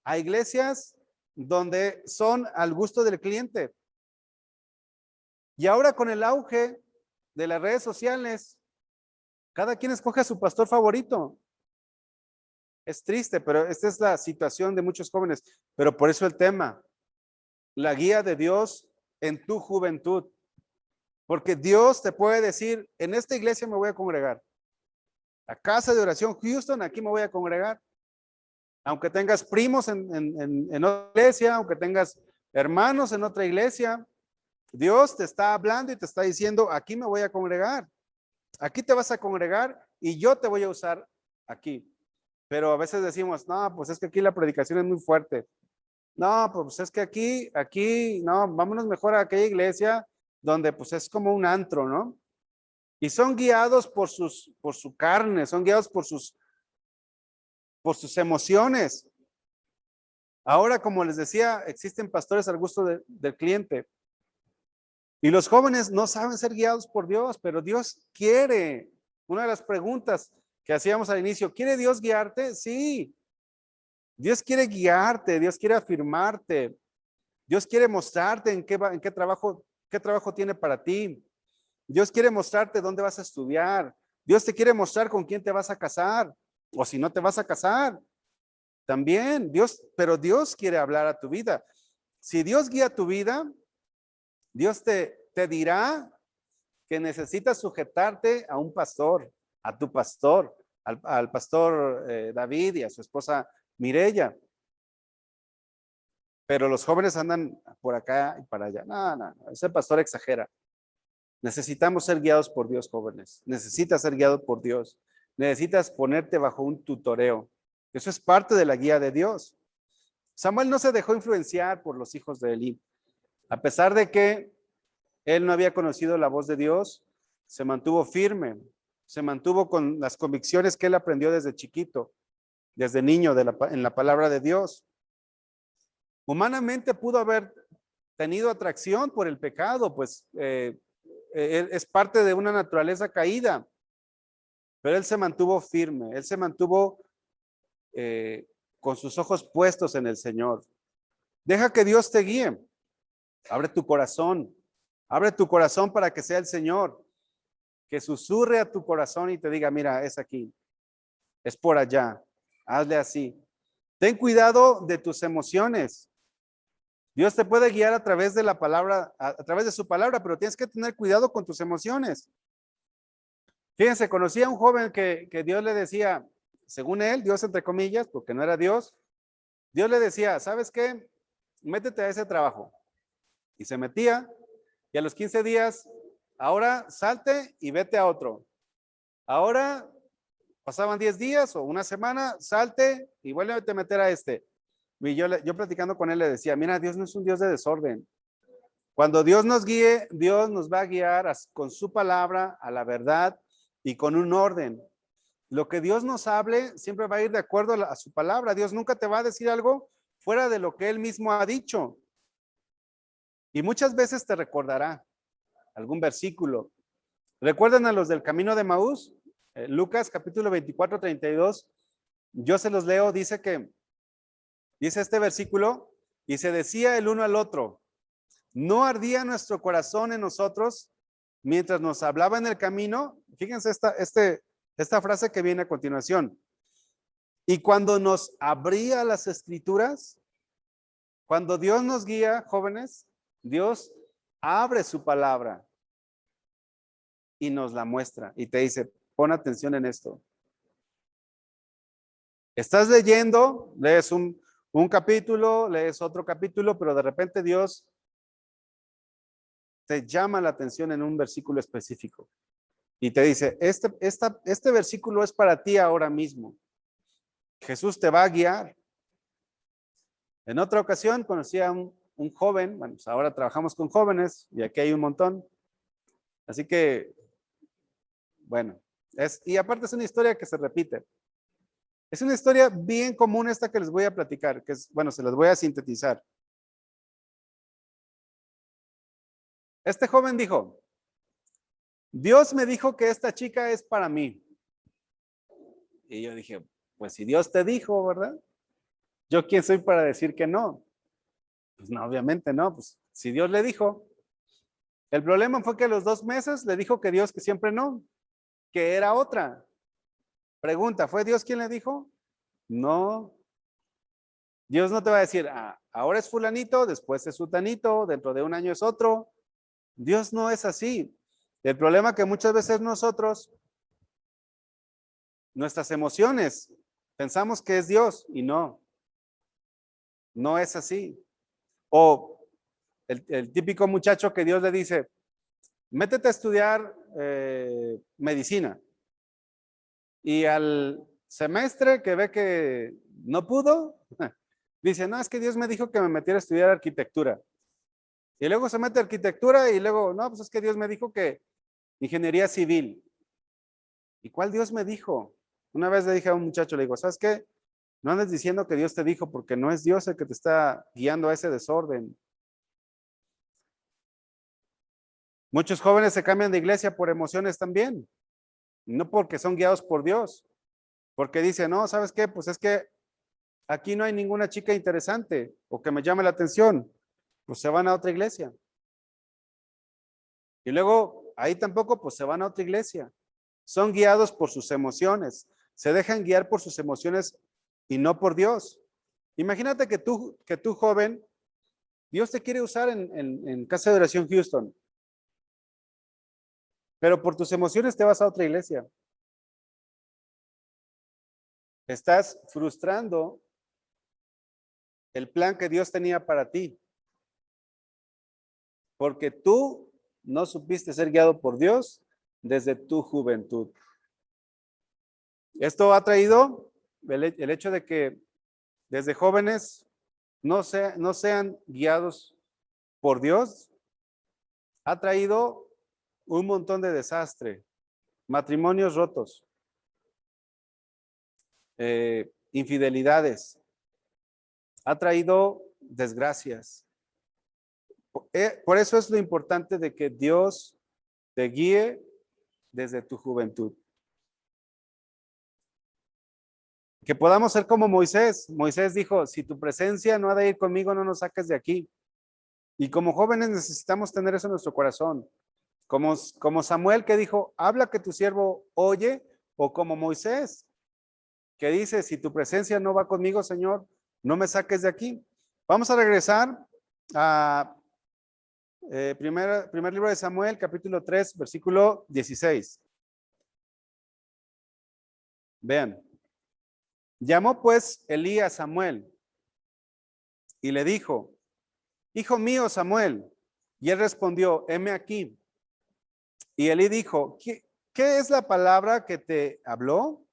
A: a iglesias donde son al gusto del cliente. Y ahora con el auge de las redes sociales, cada quien escoge a su pastor favorito. Es triste, pero esta es la situación de muchos jóvenes. Pero por eso el tema, la guía de Dios en tu juventud. Porque Dios te puede decir, en esta iglesia me voy a congregar. A casa de oración Houston, aquí me voy a congregar. Aunque tengas primos en otra iglesia, aunque tengas hermanos en otra iglesia, Dios te está hablando y te está diciendo, aquí me voy a congregar. Aquí te vas a congregar y yo te voy a usar aquí. Pero a veces decimos, no, pues es que aquí la predicación es muy fuerte. No, pues es que aquí, no, vámonos mejor a aquella iglesia donde pues es como un antro, ¿no? Y son guiados por su carne, son guiados por sus emociones. Ahora, como les decía, existen pastores al gusto del cliente. Y los jóvenes no saben ser guiados por Dios, pero Dios quiere. Una de las preguntas que hacíamos al inicio, ¿quiere Dios guiarte? Sí. Dios quiere guiarte, Dios quiere afirmarte, Dios quiere mostrarte en qué trabajo tiene para ti. Dios quiere mostrarte dónde vas a estudiar. Dios te quiere mostrar con quién te vas a casar o si no te vas a casar. También pero Dios quiere hablar a tu vida. Si Dios guía tu vida, Dios te dirá que necesitas sujetarte a un pastor, a tu pastor, al pastor David y a su esposa Mirella. Pero los jóvenes andan por acá y para allá. No, ese pastor exagera. Necesitamos ser guiados por Dios, jóvenes. Necesitas ser guiado por Dios. Necesitas ponerte bajo un tutoreo. Eso es parte de la guía de Dios. Samuel no se dejó influenciar por los hijos de Elí. A pesar de que él no había conocido la voz de Dios, se mantuvo firme, se mantuvo con las convicciones que él aprendió desde chiquito, desde niño en la palabra de Dios. Humanamente pudo haber tenido atracción por el pecado, pues es parte de una naturaleza caída, pero él se mantuvo firme, él se mantuvo con sus ojos puestos en el Señor. Deja que Dios te guíe, abre tu corazón para que sea el Señor, que susurre a tu corazón y te diga, mira, es aquí, es por allá, hazle así. Ten cuidado de tus emociones. Dios te puede guiar a través de la palabra, a través de su palabra, pero tienes que tener cuidado con tus emociones. Fíjense, conocí a un joven que Dios le decía, según él, Dios entre comillas, porque no era Dios, Dios le decía, ¿sabes qué? Métete a ese trabajo. Y se metía, y a los 15 días, ahora salte y vete a otro. Ahora pasaban 10 días o una semana, salte y vuelve a meter a este. Y yo platicando con él le decía, mira, Dios no es un Dios de desorden. Cuando Dios nos guíe, Dios nos va a guiar con su palabra a la verdad y con un orden. Lo que Dios nos hable siempre va a ir de acuerdo a su palabra. Dios nunca te va a decir algo fuera de lo que Él mismo ha dicho. Y muchas veces te recordará algún versículo. ¿Recuerdan a los del camino de Maús? Lucas capítulo 24, 32. Yo se los leo, dice este versículo, y se decía el uno al otro, ¿no ardía nuestro corazón en nosotros mientras nos hablaba en el camino? Fíjense esta frase que viene a continuación. Y cuando nos abría las escrituras, cuando Dios nos guía, jóvenes, Dios abre su palabra y nos la muestra y te dice, pon atención en esto. Estás leyendo, lees un capítulo, lees otro capítulo, pero de repente Dios te llama la atención en un versículo específico y te dice, este versículo es para ti ahora mismo. Jesús te va a guiar. En otra ocasión conocí a un joven, bueno, pues ahora trabajamos con jóvenes y aquí hay un montón. Así que, bueno, y aparte es una historia que se repite. Es una historia bien común esta que les voy a platicar, que es, bueno, se las voy a sintetizar. Este joven dijo, Dios me dijo que esta chica es para mí. Y yo dije, pues si Dios te dijo, ¿verdad? ¿Yo quién soy para decir que no? Pues no, obviamente no, pues si Dios le dijo. El problema fue que a los 2 meses le dijo que Dios que siempre no, que era otra. Pregunta, ¿fue Dios quien le dijo? No. Dios no te va a decir, ahora es fulanito, después es sutanito, dentro de un año es otro. Dios no es así. El problema que muchas veces nosotros, nuestras emociones, pensamos que es Dios y no es así. O el típico muchacho que Dios le dice, métete a estudiar medicina. Y al semestre que ve que no pudo, dice, no, es que Dios me dijo que me metiera a estudiar arquitectura. Y luego se mete a arquitectura y luego, no, pues es que Dios me dijo que ingeniería civil. ¿Y cuál Dios me dijo? Una vez le dije a un muchacho, le digo, ¿sabes qué? No andes diciendo que Dios te dijo porque no es Dios el que te está guiando a ese desorden. Muchos jóvenes se cambian de iglesia por emociones también, no porque son guiados por Dios, porque dicen, no, ¿sabes qué? Pues es que aquí no hay ninguna chica interesante o que me llame la atención, pues se van a otra iglesia. Y luego ahí tampoco, pues se van a otra iglesia. Son guiados por sus emociones, se dejan guiar por sus emociones y no por Dios. Imagínate que tú joven, Dios te quiere usar en Casa de Oración Houston, pero por tus emociones te vas a otra iglesia. Estás frustrando el plan que Dios tenía para ti, porque tú no supiste ser guiado por Dios desde tu juventud. Esto ha traído el hecho de que desde jóvenes no sean guiados por Dios, ha traído un montón de desastre, matrimonios rotos, infidelidades, ha traído desgracias. Por eso es lo importante de que Dios te guíe desde tu juventud. Que podamos ser como Moisés. Moisés dijo, si tu presencia no ha de ir conmigo, no nos saques de aquí. Y como jóvenes necesitamos tener eso en nuestro corazón. Como Samuel que dijo, habla que tu siervo oye, o como Moisés que dice, si tu presencia no va conmigo, Señor, no me saques de aquí. Vamos a regresar a primer libro de Samuel, capítulo 3, versículo 16. Vean. Llamó pues Elí a Samuel y le dijo, hijo mío Samuel. Y él respondió, heme aquí. Y Elí dijo, ¿qué es la palabra que te habló?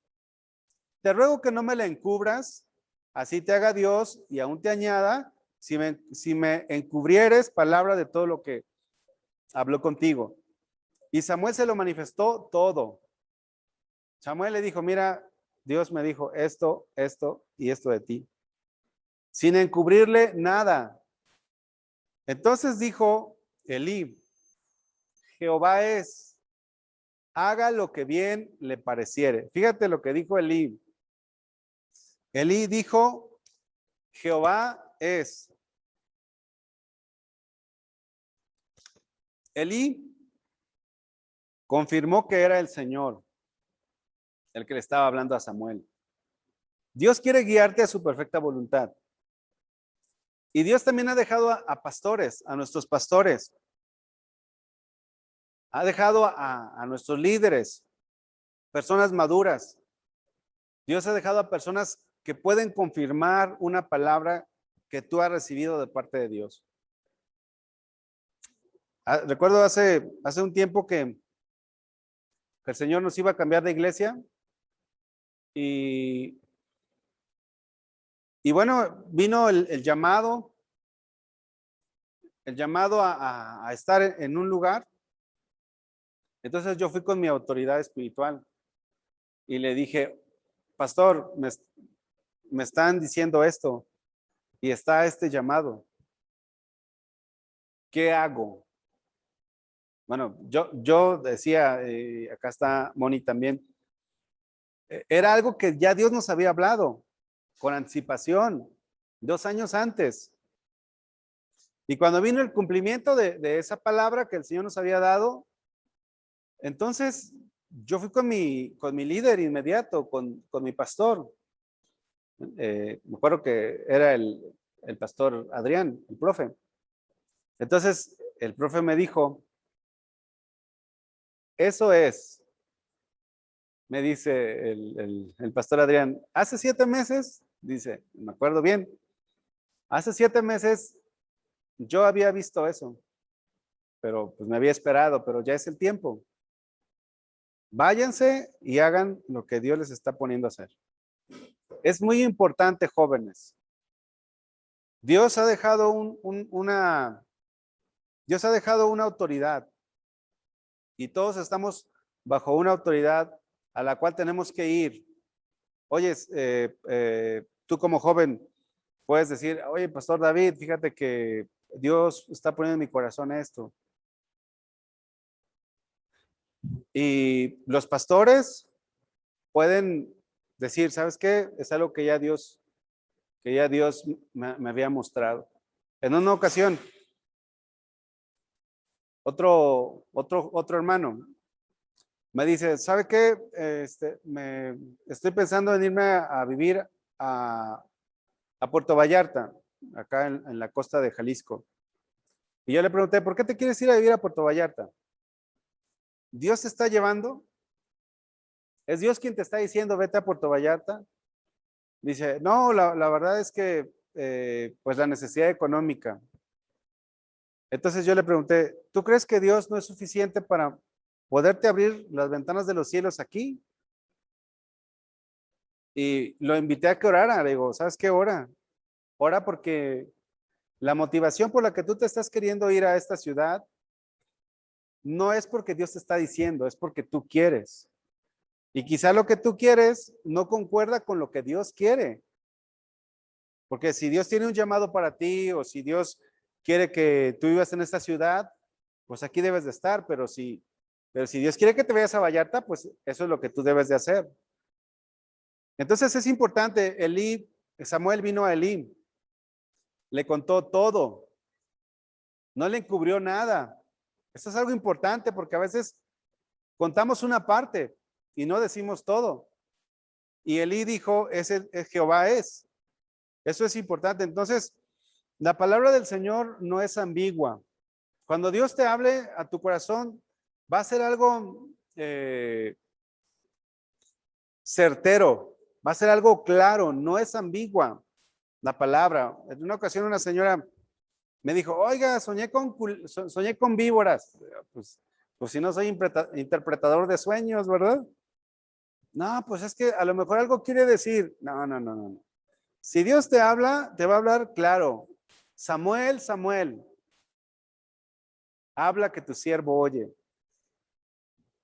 A: Te ruego que no me la encubras, así te haga Dios y aún te añada, si me encubrieres palabra de todo lo que habló contigo. Y Samuel se lo manifestó todo. Samuel le dijo, mira, Dios me dijo esto, esto y esto de ti, sin encubrirle nada. Entonces dijo Elí, Jehová es, haga lo que bien le pareciere. Fíjate lo que dijo Elí. Elí dijo, Jehová es. Elí confirmó que era el Señor el que le estaba hablando a Samuel. Dios quiere guiarte a su perfecta voluntad. Y Dios también ha dejado a pastores, a nuestros pastores. Ha dejado a nuestros líderes, personas maduras. Dios ha dejado a personas que pueden confirmar una palabra que tú has recibido de parte de Dios. Recuerdo hace un tiempo que el Señor nos iba a cambiar de iglesia y bueno, vino el llamado a estar en un lugar. Entonces yo fui con mi autoridad espiritual y le dije, pastor, me están diciendo esto y está este llamado. ¿Qué hago? Bueno, yo decía, acá está Moni también, era algo que ya Dios nos había hablado con anticipación, 2 años antes. Y cuando vino el cumplimiento de esa palabra que el Señor nos había dado, entonces yo fui con mi líder inmediato, con mi pastor. Me acuerdo que era el pastor Adrián, el profe. Entonces el profe me dijo, eso es, me dice el pastor Adrián, hace 7 meses, dice, me acuerdo bien, hace 7 meses yo había visto eso, pero pues me había esperado, pero ya es el tiempo. Váyanse y hagan lo que Dios les está poniendo a hacer. Es muy importante, jóvenes. Dios ha dejado Dios ha dejado una autoridad y todos estamos bajo una autoridad a la cual tenemos que ir. Oye, tú como joven puedes decir, oye, Pastor David, fíjate que Dios está poniendo en mi corazón esto. Y los pastores pueden decir, ¿sabes qué? Es algo que ya Dios me había mostrado. En una ocasión, otro hermano me dice, ¿sabe qué? Me estoy pensando en irme a vivir a Puerto Vallarta, acá en la costa de Jalisco. Y yo le pregunté, ¿por qué te quieres ir a vivir a Puerto Vallarta? ¿Dios te está llevando? ¿Es Dios quien te está diciendo, vete a Puerto Vallarta? Dice, no, la verdad es que, pues la necesidad económica. Entonces yo le pregunté, ¿tú crees que Dios no es suficiente para poderte abrir las ventanas de los cielos aquí? Y lo invité a que orara. Le digo, ¿sabes qué? Ora. Ora porque la motivación por la que tú te estás queriendo ir a esta ciudad no es porque Dios te está diciendo, es porque tú quieres. Y quizá lo que tú quieres no concuerda con lo que Dios quiere. Porque si Dios tiene un llamado para ti o si Dios quiere que tú vivas en esta ciudad, pues aquí debes de estar. Pero si Dios quiere que te vayas a Vallarta, pues eso es lo que tú debes de hacer. Entonces es importante, Samuel vino a Elí, le contó todo, no le encubrió nada. Esto es algo importante porque a veces contamos una parte y no decimos todo. Y Elí dijo, Jehová es. Eso es importante. Entonces, la palabra del Señor no es ambigua. Cuando Dios te hable a tu corazón, va a ser algo certero, va a ser algo claro, no es ambigua la palabra. En una ocasión una señora me dijo, oiga, soñé con víboras. Pues si no soy interpretador de sueños, ¿verdad? No, pues es que a lo mejor algo quiere decir. No. Si Dios te habla, te va a hablar claro. Samuel, Samuel, habla que tu siervo oye.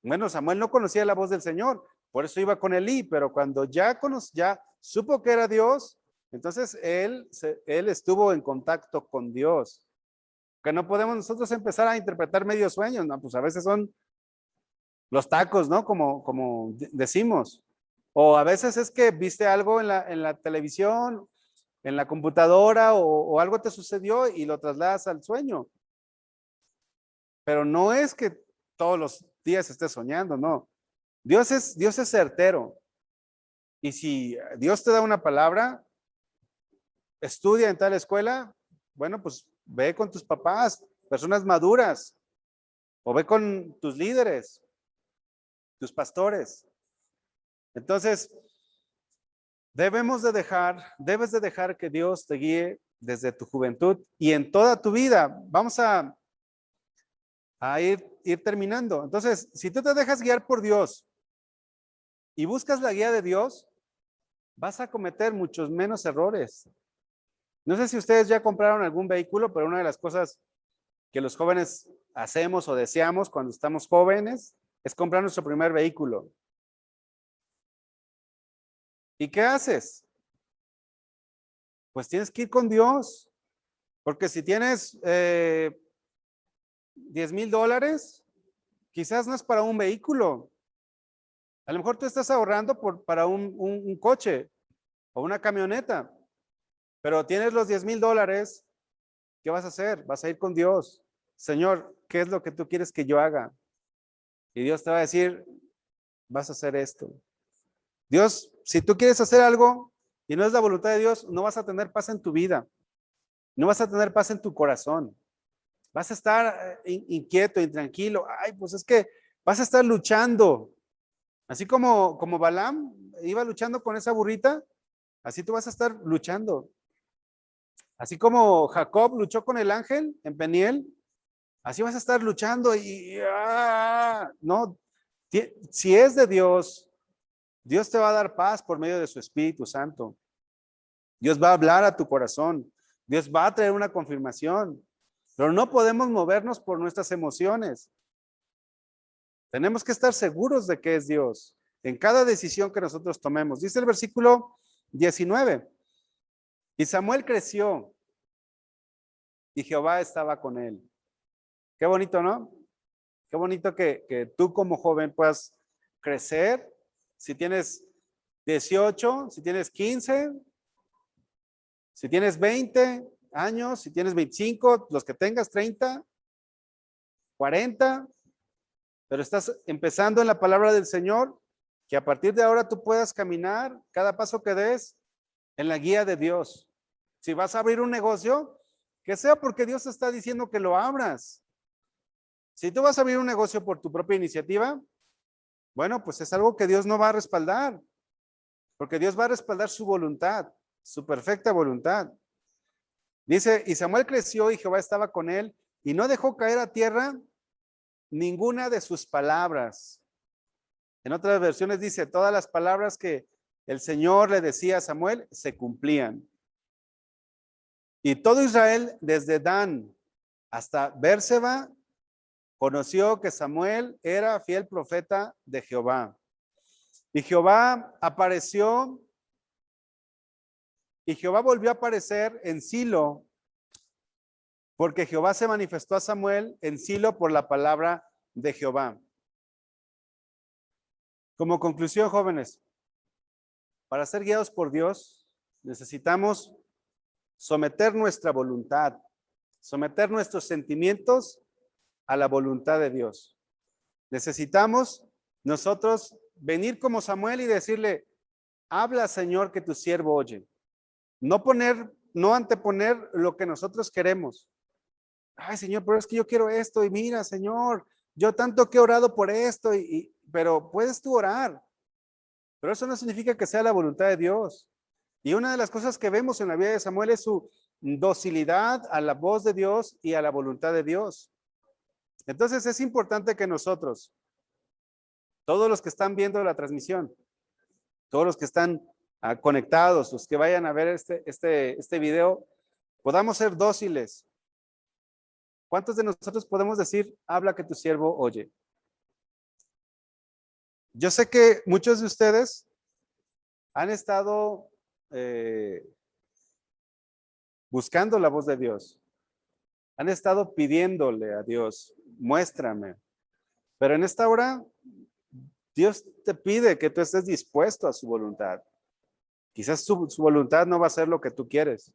A: Bueno, Samuel no conocía la voz del Señor, por eso iba con Elí, pero cuando ya supo que era Dios, entonces él estuvo en contacto con Dios. Que no podemos nosotros empezar a interpretar medio sueños, no, pues a veces son los tacos, ¿no? Como decimos. O a veces es que viste algo en la televisión, en la computadora o algo te sucedió y lo trasladas al sueño. Pero no es que todos los días estés soñando, no. Dios es certero. Y si Dios te da una palabra, estudia en tal escuela, bueno, pues ve con tus papás, personas maduras, o ve con tus líderes, tus pastores. Entonces, debes de dejar que Dios te guíe desde tu juventud y en toda tu vida. Vamos a ir terminando. Entonces, si tú te dejas guiar por Dios y buscas la guía de Dios, vas a cometer muchos menos errores. No sé si ustedes ya compraron algún vehículo, pero una de las cosas que los jóvenes hacemos o deseamos cuando estamos jóvenes es comprar nuestro primer vehículo. ¿Y qué haces? Pues tienes que ir con Dios, porque si tienes $10,000, quizás no es para un vehículo. A lo mejor tú estás ahorrando para un coche o una camioneta, pero tienes los $10,000, ¿qué vas a hacer? Vas a ir con Dios. Señor, ¿qué es lo que tú quieres que yo haga? Y Dios te va a decir, vas a hacer esto. Dios, si tú quieres hacer algo y no es la voluntad de Dios, no vas a tener paz en tu vida. No vas a tener paz en tu corazón. Vas a estar inquieto, intranquilo. Ay, pues es que vas a estar luchando. Así como Balaam iba luchando con esa burrita, así tú vas a estar luchando. Así como Jacob luchó con el ángel en Peniel, así vas a estar luchando no, si es de Dios, Dios te va a dar paz por medio de su Espíritu Santo. Dios va a hablar a tu corazón. Dios va a traer una confirmación. Pero no podemos movernos por nuestras emociones. Tenemos que estar seguros de que es Dios en cada decisión que nosotros tomemos. Dice el versículo 19. Y Samuel creció y Jehová estaba con él. Qué bonito, ¿no? Qué bonito que tú como joven puedas crecer. Si tienes 18, si tienes 15, si tienes 20 años, si tienes 25, los que tengas 30, 40, pero estás empezando en la palabra del Señor, que a partir de ahora tú puedas caminar cada paso que des en la guía de Dios. Si vas a abrir un negocio, que sea porque Dios está diciendo que lo abras. Si tú vas a abrir un negocio por tu propia iniciativa, bueno, pues es algo que Dios no va a respaldar, porque Dios va a respaldar su voluntad, su perfecta voluntad. Dice, y Samuel creció y Jehová estaba con él y no dejó caer a tierra ninguna de sus palabras. En otras versiones dice, todas las palabras que el Señor le decía a Samuel se cumplían. Y todo Israel, desde Dan hasta Bérseba, conoció que Samuel era fiel profeta de Jehová. Y Jehová apareció, y Jehová volvió a aparecer en Silo, porque Jehová se manifestó a Samuel en Silo por la palabra de Jehová. Como conclusión, jóvenes, para ser guiados por Dios, necesitamos someter nuestra voluntad, someter nuestros sentimientos a la voluntad de Dios. Necesitamos nosotros venir como Samuel y decirle, habla, Señor, que tu siervo oye. No anteponer lo que nosotros queremos. Ay, Señor, pero es que yo quiero esto y mira, Señor, yo tanto que he orado por esto, pero puedes tú orar. Pero eso no significa que sea la voluntad de Dios. Y una de las cosas que vemos en la vida de Samuel es su docilidad a la voz de Dios y a la voluntad de Dios. Entonces es importante que nosotros, todos los que están viendo la transmisión, todos los que están conectados, los que vayan a ver este video, podamos ser dóciles. ¿Cuántos de nosotros podemos decir, habla que tu siervo oye? Yo sé que muchos de ustedes han estado buscando la voz de Dios. Han estado pidiéndole a Dios, muéstrame. Pero en esta hora, Dios te pide que tú estés dispuesto a su voluntad. Quizás su voluntad no va a ser lo que tú quieres.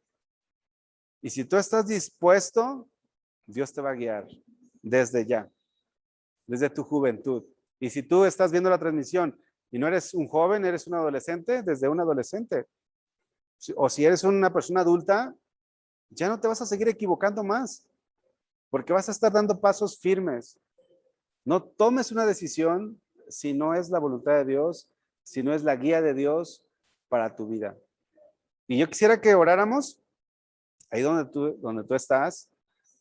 A: Y si tú estás dispuesto, Dios te va a guiar desde ya, desde tu juventud. Y si tú estás viendo la transmisión y no eres un joven, eres un adolescente, desde un adolescente. O si eres una persona adulta, ya no te vas a seguir equivocando más, porque vas a estar dando pasos firmes. No tomes una decisión si no es la voluntad de Dios, si no es la guía de Dios para tu vida. Y yo quisiera que oráramos ahí donde tú estás.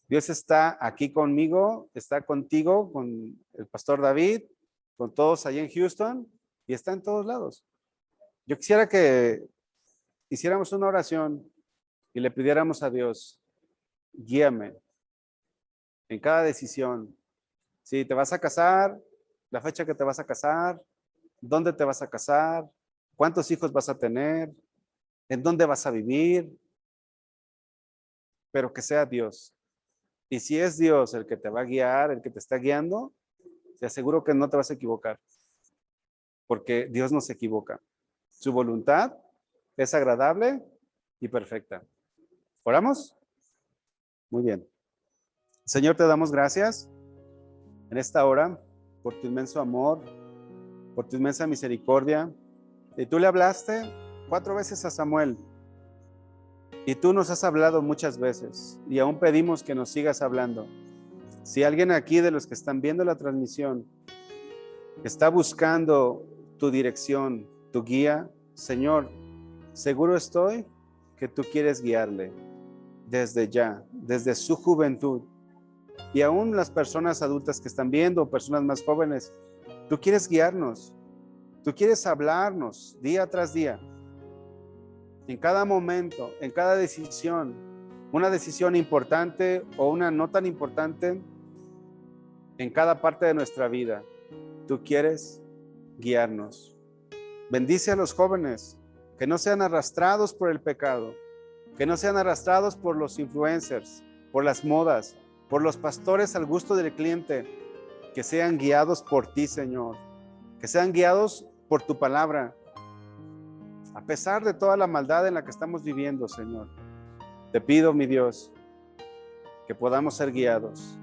A: Dios está aquí conmigo, está contigo, con el pastor David, con todos allá en Houston y está en todos lados. Yo quisiera que hiciéramos una oración y le pidiéramos a Dios, guíame en cada decisión. Si te vas a casar, la fecha que te vas a casar, dónde te vas a casar, cuántos hijos vas a tener, en dónde vas a vivir, pero que sea Dios. Y si es Dios el que te va a guiar, el que te está guiando, te aseguro que no te vas a equivocar, porque Dios no se equivoca. Su voluntad es agradable y perfecta. ¿Oramos? Muy bien. Señor, te damos gracias en esta hora por tu inmenso amor, por tu inmensa misericordia. Y tú le hablaste 4 veces a Samuel. Y tú nos has hablado muchas veces y aún pedimos que nos sigas hablando. Si alguien aquí de los que están viendo la transmisión está buscando tu dirección, tu guía, Señor, seguro estoy que tú quieres guiarle desde ya, desde su juventud. Y aún las personas adultas que están viendo, personas más jóvenes, tú quieres guiarnos. Tú quieres hablarnos día tras día, en cada momento, en cada decisión, una decisión importante o una no tan importante, en cada parte de nuestra vida. Tú quieres guiarnos. Bendice a los jóvenes, que no sean arrastrados por el pecado, que no sean arrastrados por los influencers, por las modas, por los pastores al gusto del cliente, que sean guiados por ti, Señor, que sean guiados por tu palabra, a pesar de toda la maldad en la que estamos viviendo, Señor. Te pido, mi Dios, que podamos ser guiados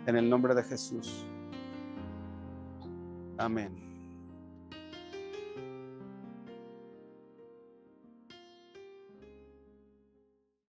A: en el nombre de Jesús. Amén.